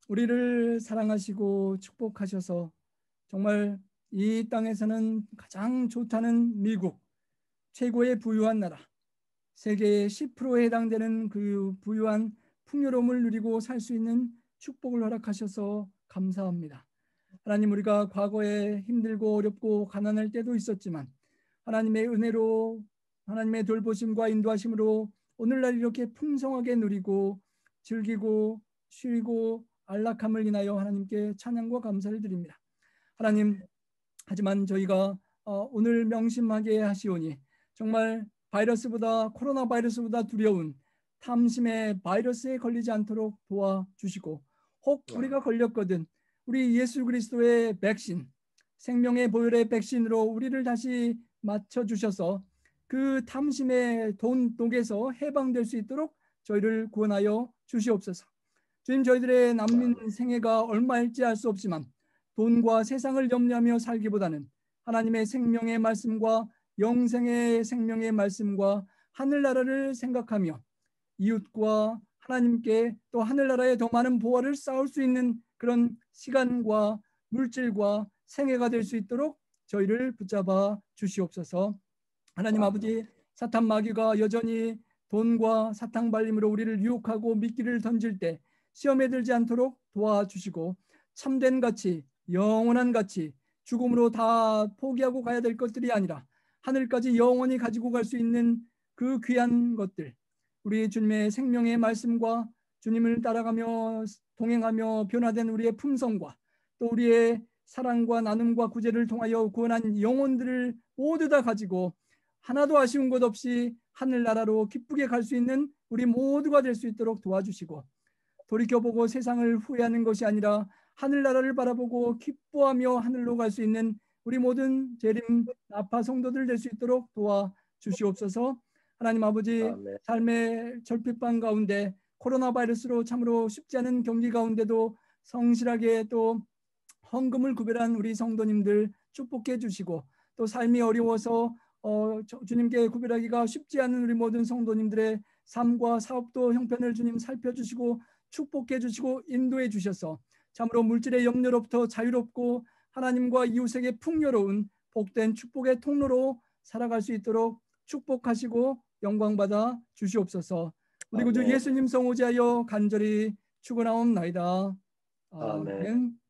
우리를 사랑하시고 축복하셔서 정말 이 땅에서는 가장 좋다는 미국, 최고의 부유한 나라, 세계의 10%에 해당되는 그 부유한 풍요로움을 누리고 살 수 있는 축복을 허락하셔서 감사합니다. 하나님, 우리가 과거에 힘들고 어렵고 가난할 때도 있었지만 하나님의 은혜로, 하나님의 돌보심과 인도하심으로 오늘날 이렇게 풍성하게 누리고 즐기고 쉬고 안락함을 인하여 하나님께 찬양과 감사를 드립니다. 하나님, 하지만 저희가 오늘 명심하게 하시오니 정말 코로나 바이러스보다 두려운 탐심의 바이러스에 걸리지 않도록 도와주시고, 혹 우리가 걸렸거든 우리 예수 그리스도의 백신, 생명의 보혈의 백신으로 우리를 다시 맞춰주셔서 그 탐심의 독에서 해방될 수 있도록 저희를 구원하여 주시옵소서. 주님, 저희들의 남는 생애가 얼마일지 알 수 없지만 돈과 세상을 염려하며 살기보다는 하나님의 생명의 말씀과 영생의 생명의 말씀과 하늘나라를 생각하며 이웃과 하나님께 또 하늘나라에 더 많은 보화를 쌓을 수 있는 그런 시간과 물질과 생애가 될 수 있도록 저희를 붙잡아 주시옵소서. 하나님 아버지, 사탄 마귀가 여전히 돈과 사탕 발림으로 우리를 유혹하고 미끼를 던질 때 시험에 들지 않도록 도와주시고, 참된 가치, 영원한 가치, 죽음으로 다 포기하고 가야 될 것들이 아니라 하늘까지 영원히 가지고 갈 수 있는 그 귀한 것들, 우리 주님의 생명의 말씀과 주님을 따라가며 동행하며 변화된 우리의 품성과 또 우리의 사랑과 나눔과 구제를 통하여 구원한 영혼들을 모두 다 가지고 하나도 아쉬운 것 없이 하늘나라로 기쁘게 갈 수 있는 우리 모두가 될 수 있도록 도와주시고, 돌이켜보고 세상을 후회하는 것이 아니라 하늘나라를 바라보고 기뻐하며 하늘로 갈 수 있는 우리 모든 재림 나파 성도들 될 수 있도록 도와주시옵소서. 하나님 아버지, 아멘. 삶의 절핍방 가운데 코로나 바이러스로 참으로 쉽지 않은 경기 가운데도 성실하게 또 헌금을 구별한 우리 성도님들 축복해 주시고, 또 삶이 어려워서 주님께 구별하기가 쉽지 않은 우리 모든 성도님들의 삶과 사업도 형편을 주님 살펴주시고 축복해 주시고 인도해 주셔서 참으로 물질의 염려로부터 자유롭고 하나님과 이웃에게 풍요로운 복된 축복의 통로로 살아갈 수 있도록 축복하시고 영광받아 주시옵소서. 우리 구주 아멘. 예수님 성호지하여 간절히 축원하옵나이다. 아멘. 아멘.